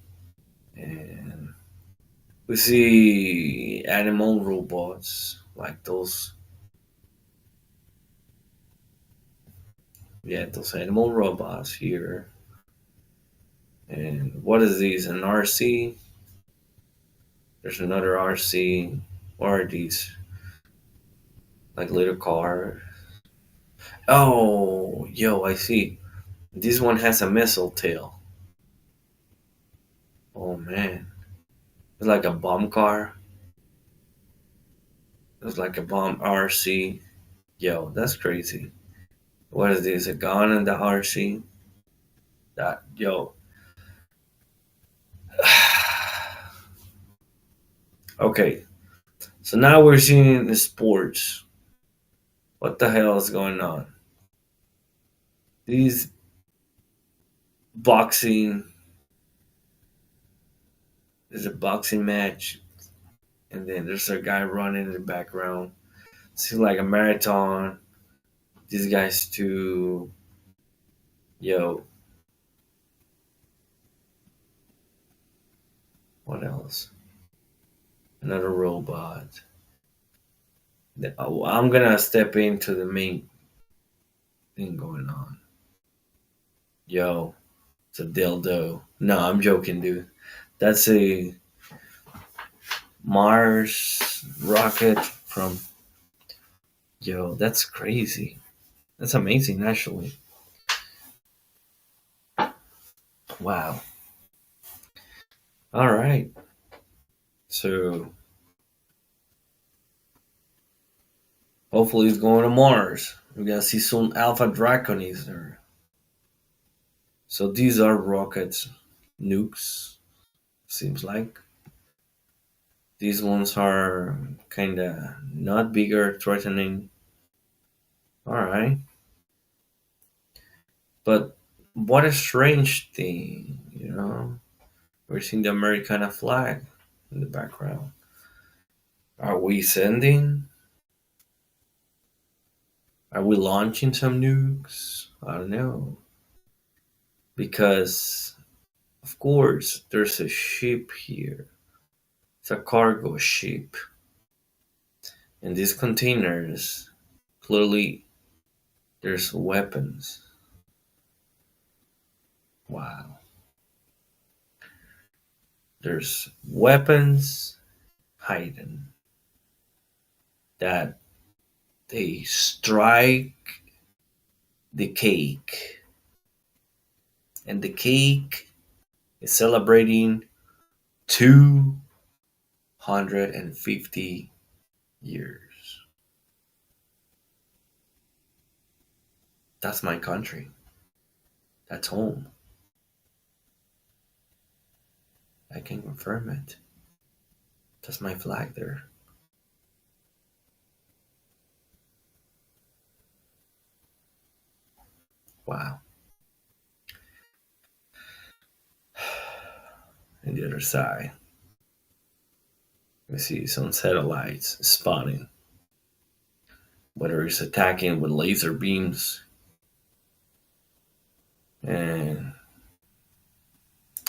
and we see animal robots like those. Yeah, those animal robots here. And what is these? An RC? There's another RC. What are these? Like little car. Oh, yo, I see. This one has a missile tail. Oh man. It's like a bomb car. It's like a bomb RC. Yo, that's crazy. What is this? A gun in the RC? That yo. Okay, so now we're seeing the sports. What the hell is going on? These boxing. There's a boxing match, and then there's a guy running in the background. Seems like a marathon. These guys too. Yo, what else? Another robot. I'm gonna step into the main thing going on. Yo, it's a dildo. No, I'm joking, dude. That's a Mars rocket from. Yo, that's crazy. That's amazing, actually. Wow. All right. So hopefully it's going to Mars. We're gonna see some Alpha Draconis there. So these are rockets, nukes. Seems like these ones are kind of not bigger, threatening. All right, but what a strange thing, you know? We're seeing the Americana flag in the background. Are we sending? Are we launching some nukes? I don't know. Because, of course, there's a ship here. It's a cargo ship. And these containers, clearly, there's weapons. Wow. There's weapons hidden that they strike the cake. And the cake is celebrating 250 years. That's my country. That's home. I can confirm it. That's my flag there. Wow. And the other side, we see some satellites spotting, whether it's attacking with laser beams. And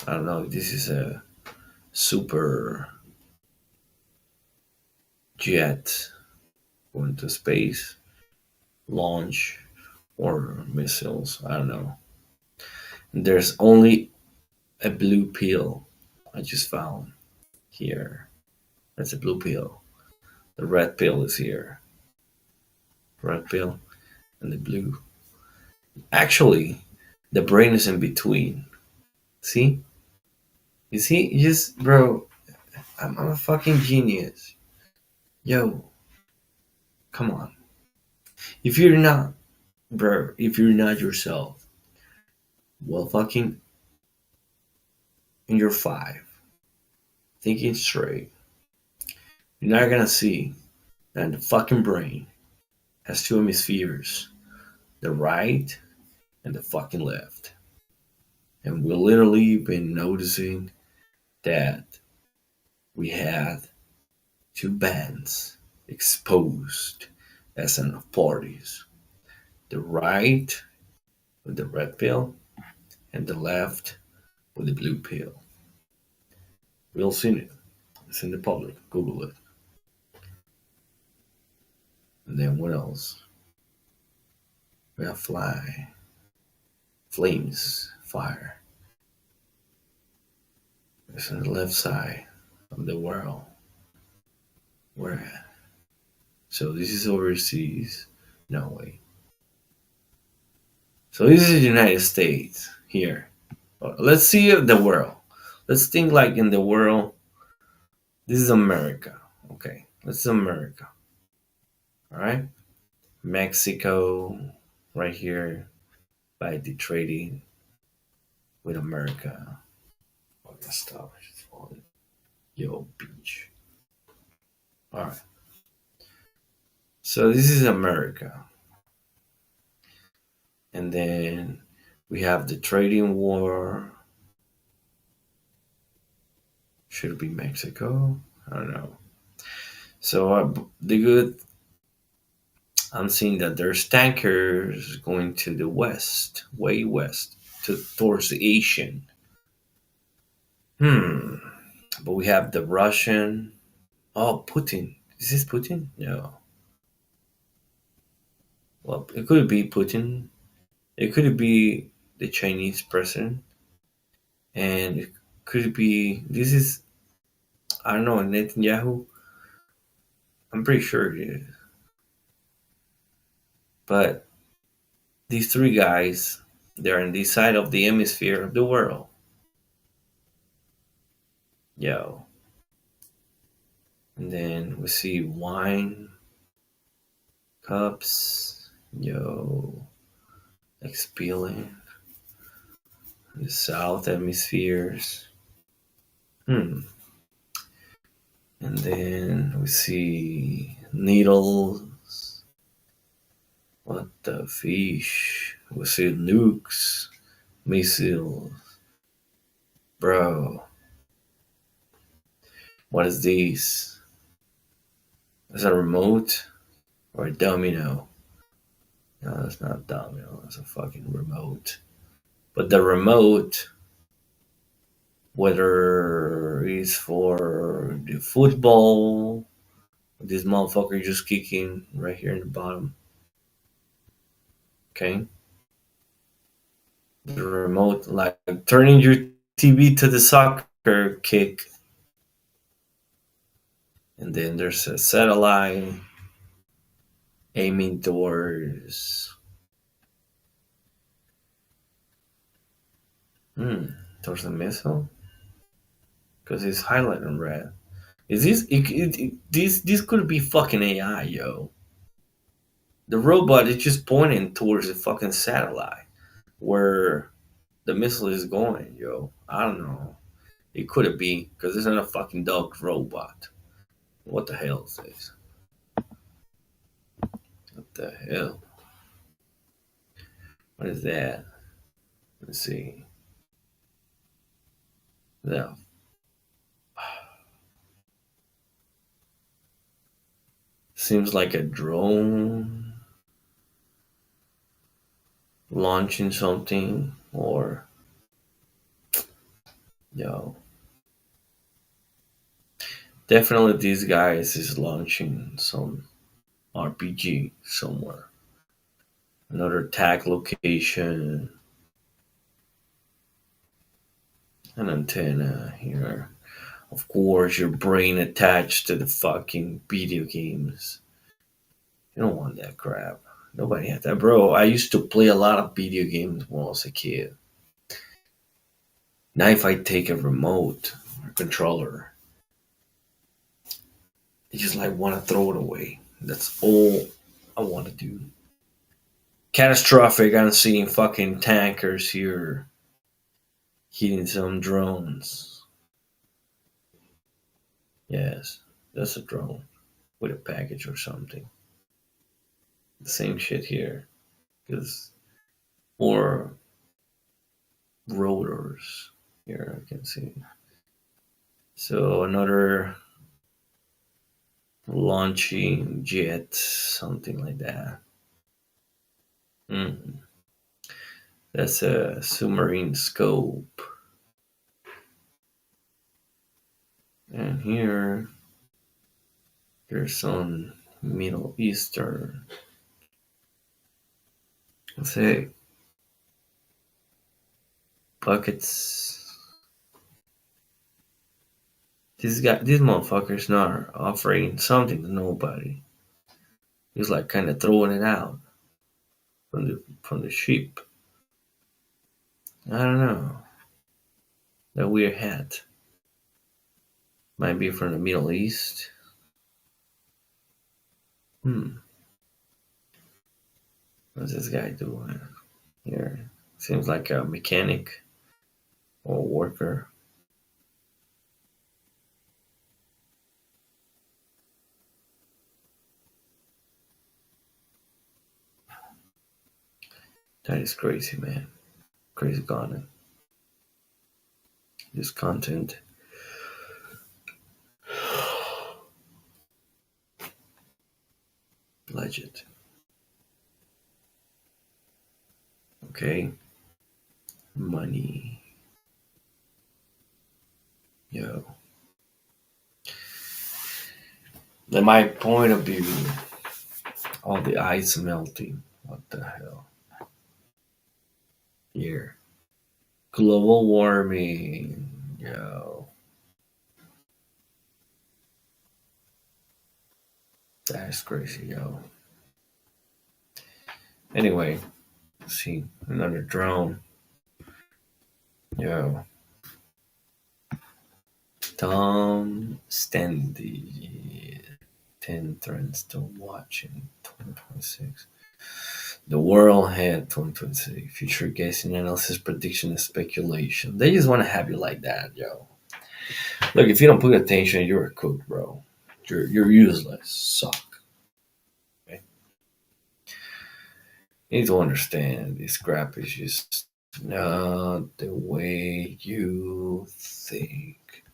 I don't know, this is a super jet going to space, launch, or missiles. I don't know. And there's only a blue pill I just found here. That's a blue pill. The red pill is here. Red pill and the blue. Actually, the brain is in between. See? You see? You just, bro, I'm a fucking genius. Yo, come on. If you're not, bro, if you're not yourself, well, fucking, and you're five, thinking straight, you're not gonna see that the fucking brain has two hemispheres, the right and the fucking left. And we literally been noticing that we had two bands exposed as an of parties. The right with the red pill and the left with the blue pill. We all seen it. It's in the public. Google it. And then what else? We have flames, fire. It's on the left side of the world. We're at. So this is overseas. No way. So this is the United States here. Let's see the world. Let's think like in the world. This is America. Okay, this is America. All right, Mexico, right here by the trading with America. Oh, stop! It's falling. Yo, beach. All right. So this is America, and then we have the trading war. Should it be Mexico? I don't know. So the good, I'm seeing that there's tankers going to the west, way west, towards the Asian. Hmm. But we have the Russian. Oh, Putin. Is this Putin? No. Well, it could be Putin. It could be the Chinese president, and it could be this is I don't know Netanyahu. I'm pretty sure it is. But these three guys, they're on this side of the hemisphere of the world. Yo. And then we see wine cups. Yo. Expelling. The south hemispheres. Hmm. And then we see needles. What the fish? We see nukes, missiles. Bro, what is this? Is that a remote or a domino? No, that's not a domino. That's a fucking remote. But the remote, whether it's for the football, this motherfucker just kicking right here in the bottom. Okay, the remote, like turning your TV to the soccer kick, and then there's a satellite aiming towards the missile because it's highlighted in red. Is this could be fucking AI, yo? The robot is just pointing towards the fucking satellite where the missile is going, yo. I don't know. It could be because it's not a fucking dog robot. What the hell is this? What the hell? What is that? Let's see. Yeah. Seems like a drone launching something or yo. Definitely these guys is launching some RPG somewhere. Another tag location, an antenna here. Of course, your brain attached to the fucking video games. You don't want that crap. Nobody had that. Bro, I used to play a lot of video games when I was a kid. Now, if I take a remote or controller, I just like want to throw it away. That's all I want to do. Catastrophic. I'm seeing fucking tankers here hitting some drones. Yes, that's a drone with a package or something. The same shit here. Because more rotors here I can see. So another launching jet, something like that. Mm. That's a submarine scope. And here, there's some Middle Eastern. Let's say buckets. These motherfuckers not offering something to nobody. He's like kind of throwing it out from the ship. I don't know. That weird hat might be from the Middle East. Hmm. What's this guy doing here? Seems like a mechanic or worker. That is crazy, man. Crazy content. This content. Legend. Okay. Money. Yo. In my point of view, all the ice melting. What the hell? Here. Global warming. Yo. That's crazy, yo. Anyway, see, another drone. Yo. Tom Standy. 10 trends to watch in 2026. The world had 2026. Future guessing, analysis, prediction, and speculation. They just want to have you like that, yo. Look, if you don't put attention, you're a cook, bro. You're useless. Suck. Okay? You need to understand this crap is just not the way you think.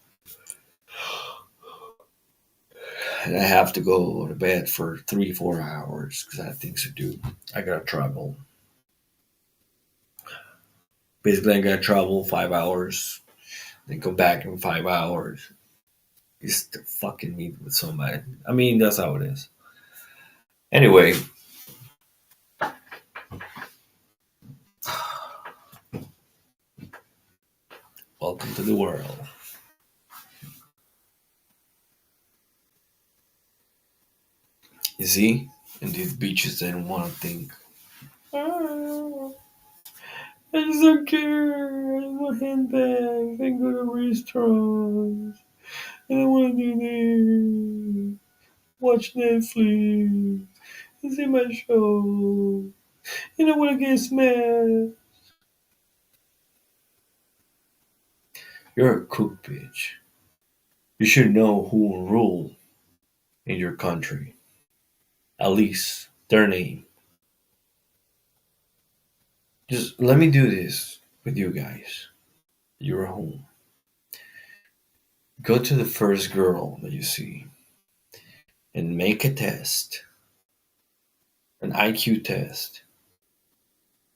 And I have to go to bed for 3, 4 hours because I have things to do. I gotta travel. Basically, I gotta travel 5 hours, then come back in 5 hours. Just to fucking meet with somebody. I mean, that's how it is. Anyway, welcome to the world. You see? And these beaches didn't want to think. "Oh, I just don't care. I just want handbags. I can go to restaurants. I don't want to do this. Watch Netflix. And see my show. And I want to get smashed." You're a cook, bitch. You should know who will rule in your country. At least their name. Just let me do this with you guys. You're home. Go to the first girl that you see and make a test, an IQ test.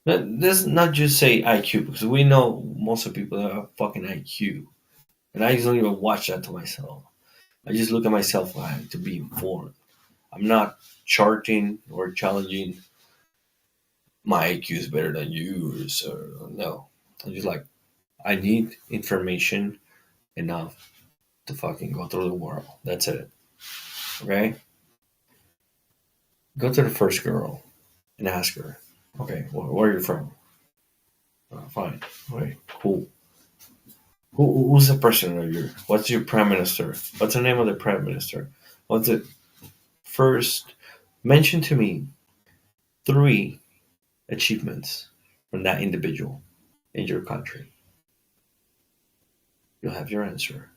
Let's not just say IQ because we know most of the people have fucking IQ, and I just don't even watch that to myself. I just look at myself to be informed. I'm not charting or challenging my IQ is better than yours or no. I'm just like I need information enough to fucking go through the world. That's it. Okay? Go to the first girl and ask her, okay, where are you from? Fine. Okay, cool. Who's the president of your? What's your prime minister? What's the name of the prime minister? What's it? First, mention to me three achievements from that individual in your country. You'll have your answer.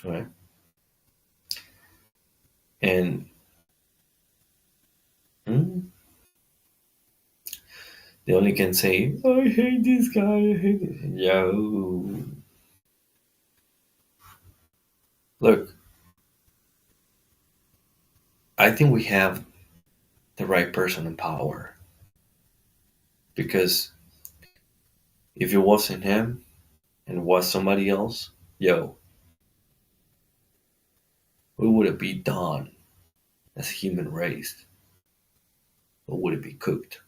All right? And hmm, they only can say, I hate this guy, I hate this. Yo. Look, I think we have the right person in power because if it wasn't him and it was somebody else, yo, we would have been done as a human race. Or would it be cooked?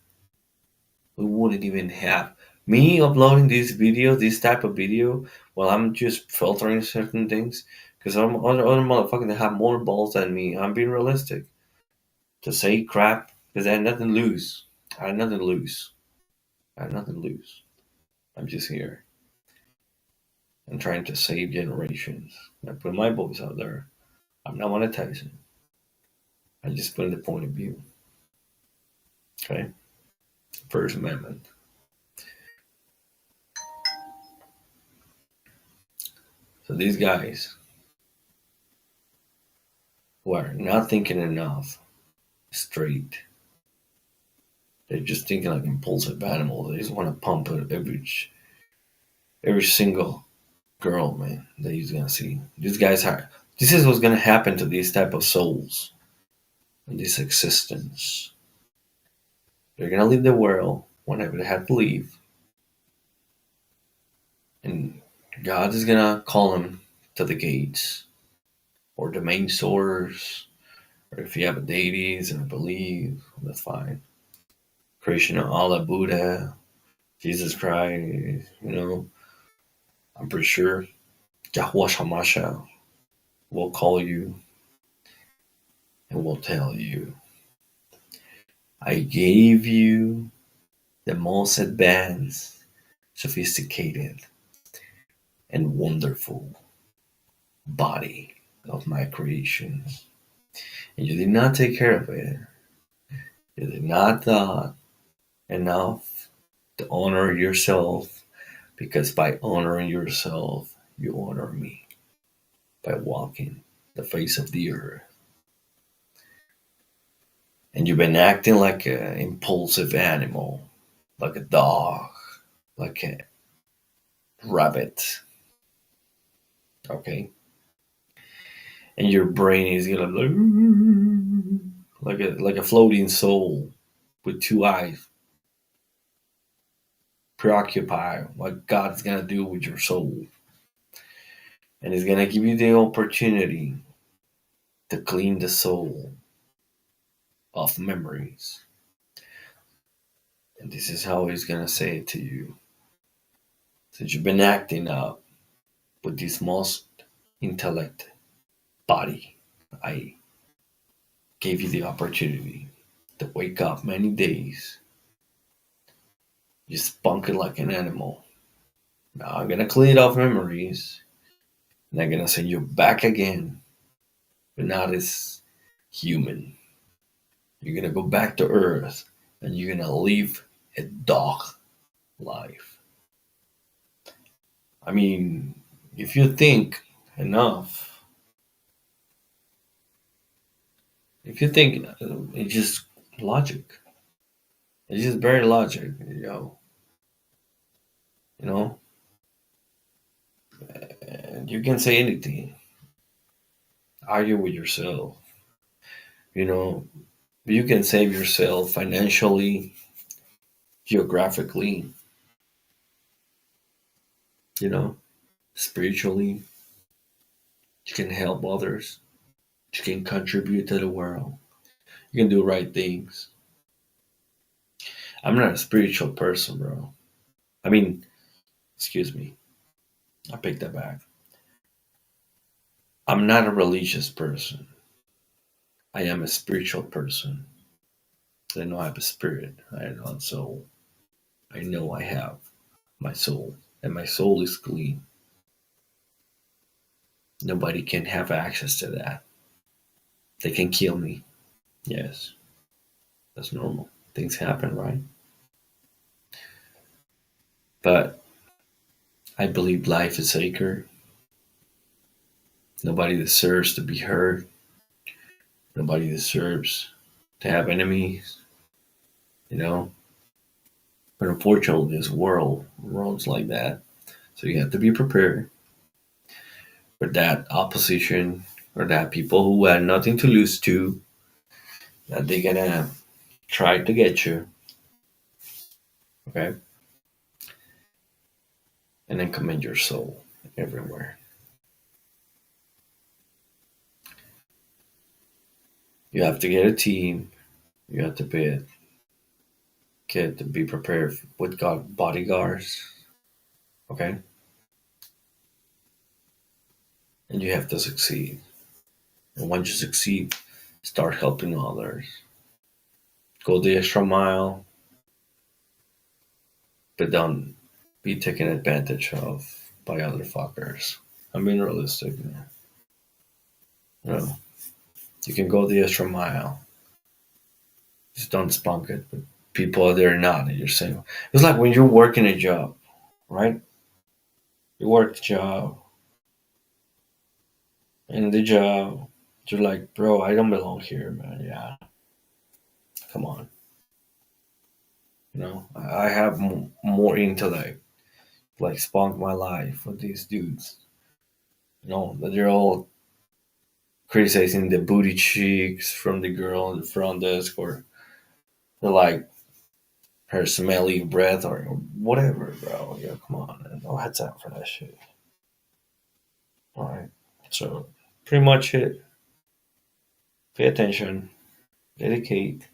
We wouldn't even have me uploading this video, this type of video, while I'm just filtering certain things. Because I'm other motherfuckers that have more balls than me. I'm being realistic. To say crap, because I had nothing to lose. I had nothing to lose. I had nothing to lose. I'm just here. I'm trying to save generations. I put my voice out there. I'm not monetizing. I just put in the point of view. Okay? First Amendment. So these guys who are not thinking enough straight, they're just thinking like impulsive animals. They just want to pump it every single girl, man, that he's gonna see. These guys are. This is what's gonna happen to these type of souls in this existence. They're gonna leave the world whenever they have to leave, and God is gonna call them to the gates or the main source, or if you have a deities and a belief, that's fine. Krishna, Allah, Buddha, Jesus Christ, I'm pretty sure Yahweh Shamasha will call you and will tell you, I gave you the most advanced, sophisticated, and wonderful body of my creations. And you did not take care of it. You did not thought enough to honor yourself, because by honoring yourself, you honor me by walking the face of the earth. And you've been acting like an impulsive animal, like a dog, like a rabbit, okay? And your brain is gonna like a floating soul with two eyes, preoccupied what God's gonna do with your soul. And He's gonna give you the opportunity to clean the soul of memories. And this is how He's gonna say it to you. Since you've been acting up with this most intellect body, I gave you the opportunity to wake up many days. You spunk it like an animal. Now I'm gonna clean off memories, and I'm gonna send you back again, but not as human. You're gonna go back to Earth, and you're gonna live a dog life. I mean, if you think enough, if you think, it's just logic. It's just very logic, You know, and you can say anything. Argue with yourself. You know, you can save yourself financially, geographically, you know, spiritually. You can help others. You can contribute to the world. You can do right things. I'm not a spiritual person, bro. I mean, excuse me. I picked that back. I'm not a religious person. I am a spiritual person. I know I have a spirit. I have a soul. I know I have my soul, and my soul is clean. Nobody can have access to that. They can kill me. Yes, that's normal. Things happen, right? But I believe life is sacred. Nobody deserves to be hurt. Nobody deserves to have enemies, you know. But unfortunately, this world runs like that. So you have to be prepared for that opposition or that people who had nothing to lose to that they're gonna try to get you, okay, and then commit your soul everywhere. You have to get a team. You have to get to be prepared with bodyguards, okay, and you have to succeed. And once you succeed, start helping others. Go the extra mile, but don't be taken advantage of by other fuckers. I'm being realistic. You know, you can go the extra mile. Just don't spunk it. But people are there not, and you're saying it's like when you're working a job, right? You work the job, and the job, you're like, bro, I don't belong here, man. Yeah, come on. You know, I have more intellect. Like spunk my life with these dudes. You know, that they're all criticizing the booty cheeks from the girl on the front desk, or they're like her smelly breath, or whatever, bro. Yeah, come on, man. No heads out for that shit. All right. So, pretty much it. Pay attention, dedicate.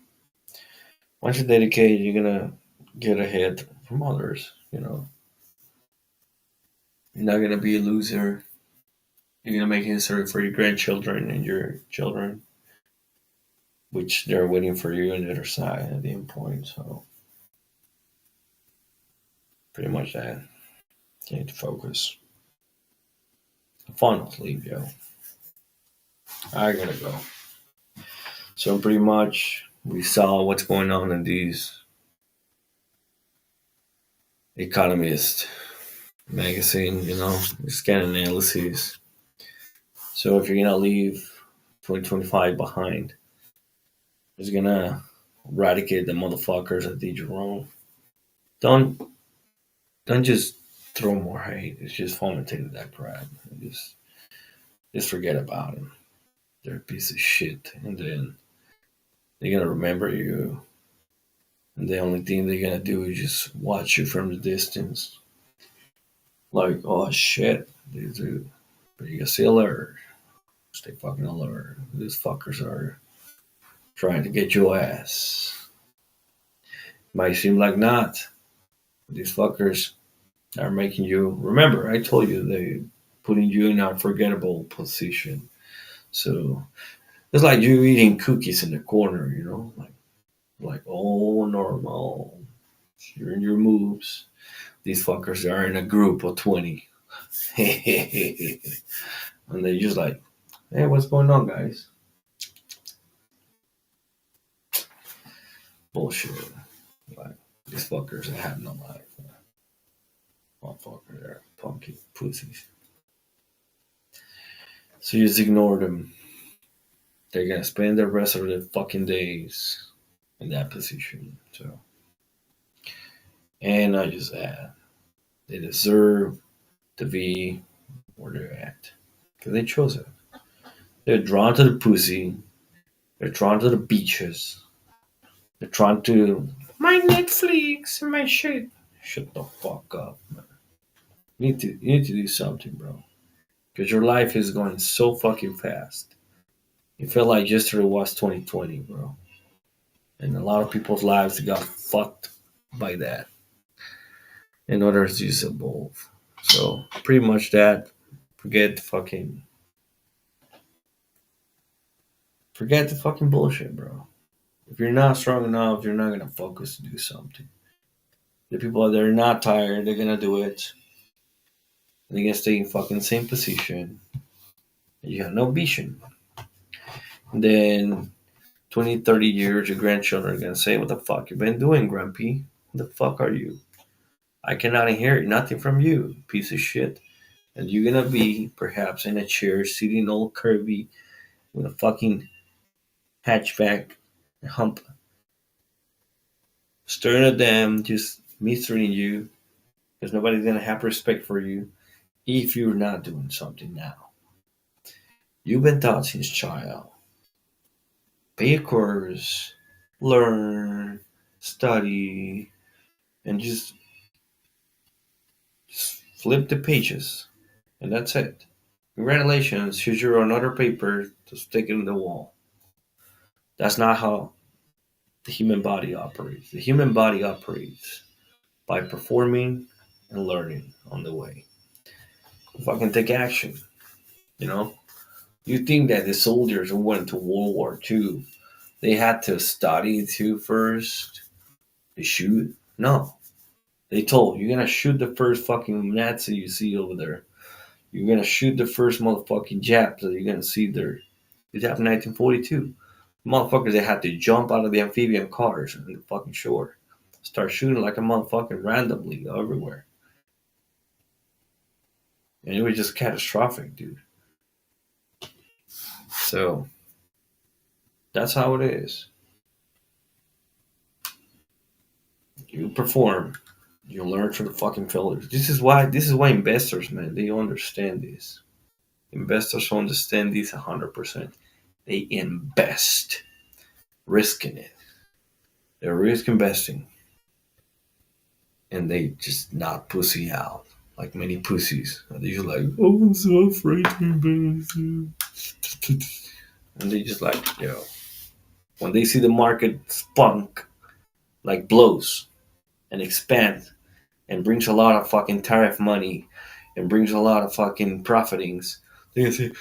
Once you dedicate, you're gonna get ahead from others. You know, you're not gonna be a loser. You're gonna make history for your grandchildren and your children, which they're waiting for you on the other side at the end point. So, pretty much that. You need to focus. Fun sleep, yo. I gotta go. So pretty much, we saw what's going on in these Economist magazine. You know, scan analyses. So if you're gonna leave 2025 behind, it's gonna eradicate the motherfuckers that did you wrong. Don't don't just throw more hate. It's just fomenting that crap. Just forget about them. They're a piece of shit, and then they're gonna remember you. And the only thing they're gonna do is just watch you from the distance. Like, oh shit, these are, but you gotta stay alert. Stay fucking alert. These fuckers are trying to get your ass. Might seem like not. These fuckers are making you remember. I told you they putting you in an unforgettable position. So it's like you eating cookies in the corner, you know, like all normal. You're in your moves. These fuckers are in a group of 20. And they're just like, hey, what's going on, guys? Bullshit. Like, these fuckers that have no life. Motherfuckers are punky pussies. So you just ignore them. They're gonna spend the rest of their fucking days in that position. So, and I just add, they deserve to be where they're at because they chose it. They're drawn to the pussy. They're drawn to the beaches. They're drawn to my Netflix and my shit. Shut the fuck up, man. You need to do something, bro. Because your life is going so fucking fast. You feel like yesterday was 2020, bro. And a lot of people's lives got fucked by that in order to just evolve. So pretty much that. Forget the fucking bullshit, bro. If you're not strong enough, you're not gonna focus to do something. The people that are not tired, they're gonna do it. And they're gonna stay in fucking same position. You have no vision. And then 20, 30 years, your grandchildren are gonna say, what the fuck you been doing, Grumpy? What the fuck are you? I cannot inherit nothing from you, piece of shit. And you're gonna be perhaps in a chair sitting all curvy with a fucking hatchback hump, staring at them, just mistreating you, because nobody's gonna have respect for you if you're not doing something now. You've been taught since child pay a course, learn, study, and just flip the pages, and that's it. Congratulations, here's your another paper to stick in the wall. That's not how the human body operates. The human body operates by performing and learning on the way. If I can take action, you know? You think that the soldiers who went to World War II, they had to study too first to shoot? No. They told you're gonna shoot the first fucking Nazi you see over there. You're gonna shoot the first motherfucking Japs that you're gonna see there. It happened in 1942. Motherfuckers, they had to jump out of the amphibian cars on the fucking shore. Start shooting like a motherfucking randomly everywhere. And it was just catastrophic, dude. So that's how it is. You perform, you learn from the fucking failures. This is why investors, man, they understand this. Investors understand this 100%. They invest, risking it. They're risk investing, and they just not pussy out like many pussies. And they're just like, oh, I'm so afraid to invest. And they just like, when they see the market spunk, like blows and expand and brings a lot of fucking tariff money and brings a lot of fucking profitings, they're gonna say,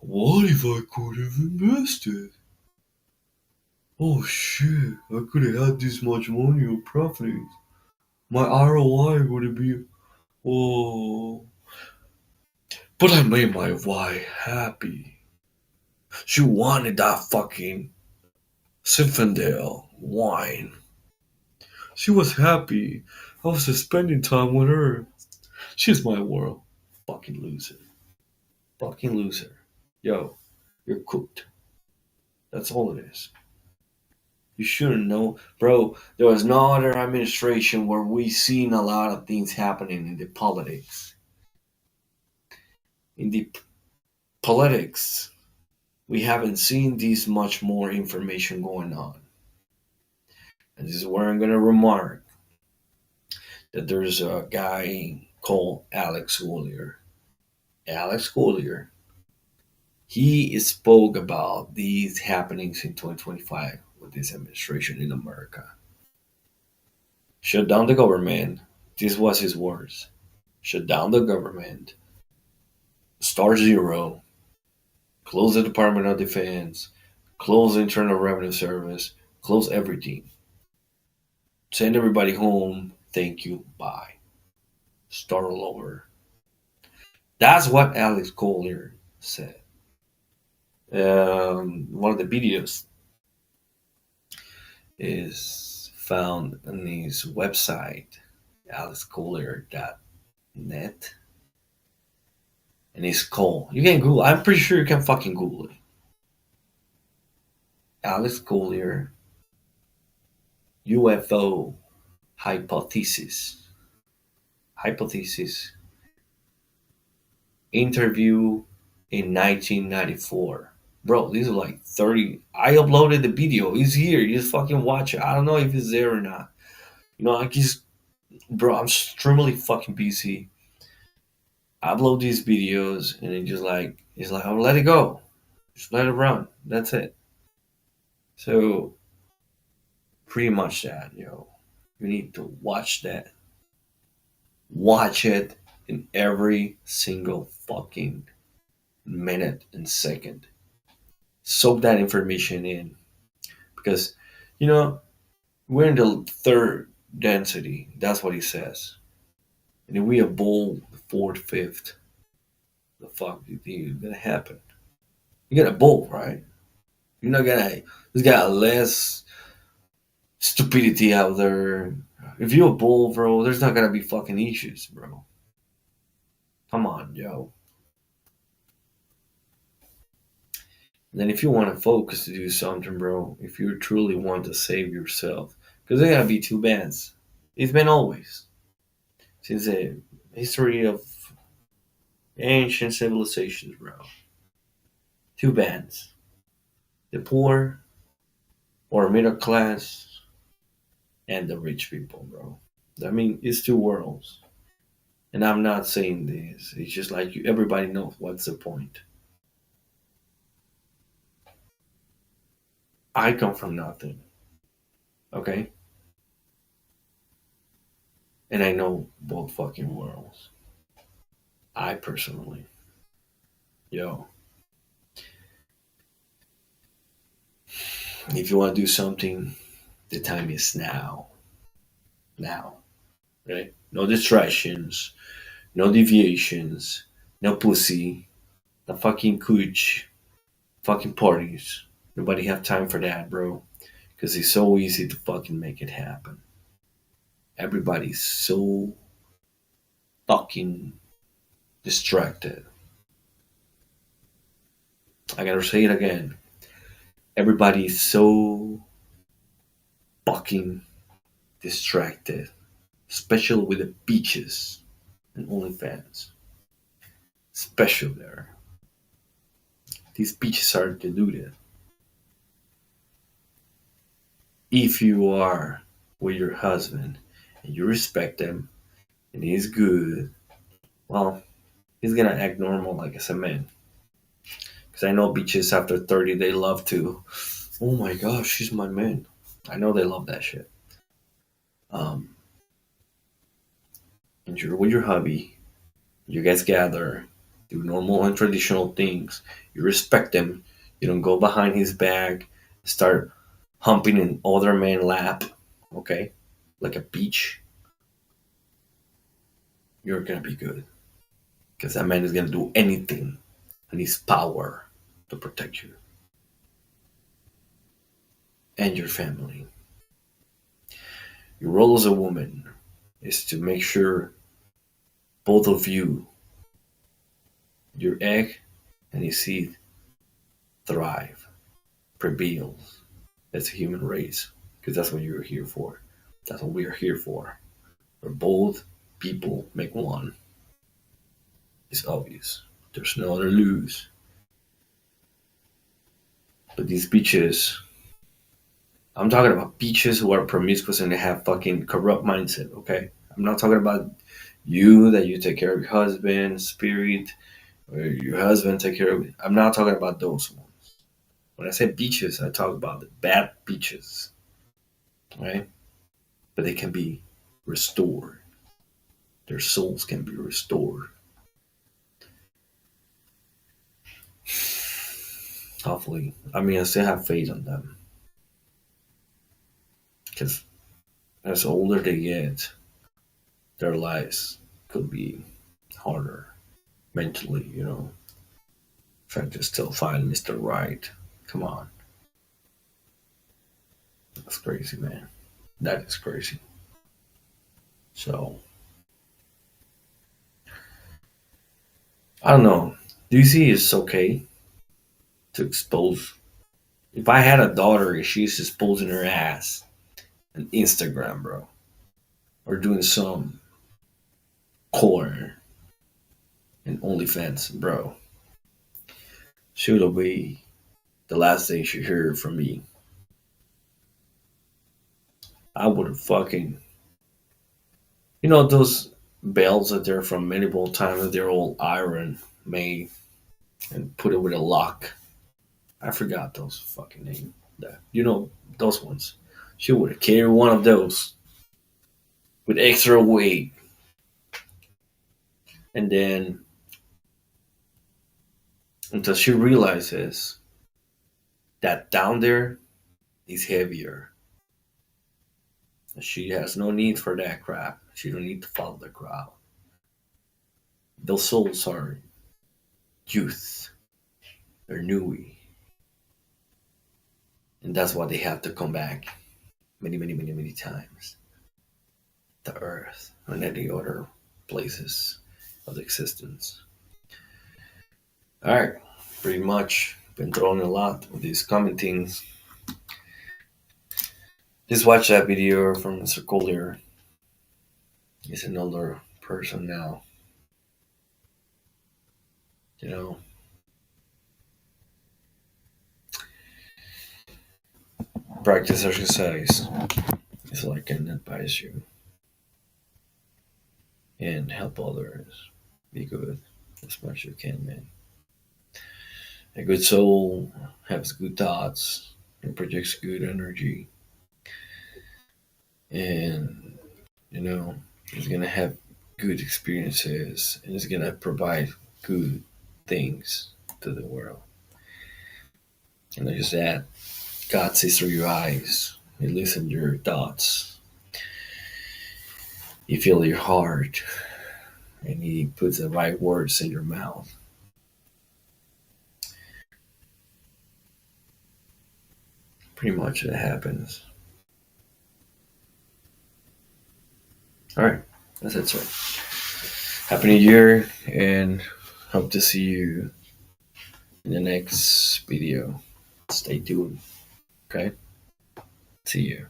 what if I could have invested? Oh shit, I could have had this much money or profiting. My ROI would be, oh. But I made my wife happy. She wanted that fucking Zinfandel wine. She was happy. I was just spending time with her. She's my world. Fucking loser. Fucking loser. Yo, you're cooked. That's all it is. You shouldn't know. Bro, there was no other administration where we seen a lot of things happening in the politics. In the politics, we haven't seen this much more information going on. And this is where I'm going to remark that there's a guy called Alex Collier. Alex Collier, he spoke about these happenings in 2025 with this administration in America. Shut down the government. This was his words. Shut down the government. Start zero. Close the Department of Defense. Close the Internal Revenue Service. Close everything. Send everybody home. Thank you. Bye. Start all over. That's what Alex Collier said. One of the videos is found on his website, alexcollier.net. And it's called, you can Google, I'm pretty sure you can fucking Google it. Alex Collier UFO hypothesis. Hypothesis. Interview in 1994. Bro, these are like 30. I uploaded the video. It's here. You just fucking watch it. I don't know if it's there or not. I just, bro, I'm extremely fucking busy. I upload these videos and it's like, I'll let it go. Just let it run. That's it. So, pretty much that, yo. You need to watch that. Watch it in every single fucking minute and second. Soak that information in. Because, you know, we're in the third density. That's what he says. And if we evolve the fourth, fifth, the fuck do you think is gonna happen? You gotta evolve, right? You're not gonna. There's got less stupidity out there. If you evolve, bro, there's not gonna be fucking issues, bro. Come on, yo. And then if you want to focus to do something, bro, if you truly want to save yourself, because there gotta be two bands. It's been always since the history of ancient civilizations, bro. Two bands: the poor or middle class and the rich people, bro. I mean, it's two worlds. And I'm not saying this. It's just like everybody knows what's the point. I come from nothing, okay? And I know both fucking worlds. I personally, yo, if you want to do something, the time is now. Now, right? No distractions, no deviations, no pussy, no fucking cooch, fucking parties. Nobody have time for that, bro. Because it's so easy to fucking make it happen. Everybody's so fucking distracted. I gotta say it again. Everybody's so fucking distracted. Especially with the beaches and OnlyFans. Special there. These beaches are deluded. If you are with your husband and you respect him and he's good, well, he's gonna act normal like as a man. Because I know bitches after 30, they love to, oh my gosh, she's my man. I know they love that shit. Um, and you're with your hubby, you guys gather, do normal and traditional things, you respect him, you don't go behind his back, start humping in other man's lap, okay? Like a beach, you're gonna be good. Because that man is gonna do anything in his power to protect you and your family. Your role as a woman is to make sure both of you, your egg and his seed, thrive, prevails as a human race. Because that's what you're here for. That's what we're here for. Where both people make one. It's obvious. There's no other lose. But these bitches, I'm talking about bitches who are promiscuous and they have fucking corrupt mindset, okay? I'm not talking about you that you take care of your husband, spirit, or your husband take care of it. I'm not talking about those ones. When I say beaches, I talk about the bad beaches, right? But they can be restored. Their souls can be restored. Hopefully. I mean, I still have faith on them. Because as older they get, their lives could be harder mentally, you know. Trying to still find Mr. Right. Come on. That's crazy, man. That is crazy. So, I don't know. Do you see it's okay to expose? If I had a daughter and she's exposing her ass on Instagram, bro, or doing some corn and OnlyFans, bro, she'll be the last thing she heard from me. I would have fucking, those bells that they're from medieval times that they're all iron made and put it with a lock. I forgot those fucking names. Those ones. She would have carried one of those with extra weight, and then until she realizes that down there is heavier. She has no need for that crap. She don't need to follow the crowd. Those souls are youth. They're newy. And that's why they have to come back many, many, many, many times. The earth and any other places of existence. Alright, pretty much been thrown a lot with these commentings. Just watch that video from Mr. Collier. He's an older person now. You know, Practice exercise is like I can advise you and help others. Be good as much as you can, man. A good soul has good thoughts and projects good energy, and you know, it's gonna have good experiences and it's gonna provide good things to the world. And like I said, God sees through your eyes. He listens to your thoughts. He feels your heart, and He puts the right words in your mouth. Pretty much it happens. All right, that's it, sir. Happy New Year, and hope to see you in the next video. Stay tuned. Okay, see you.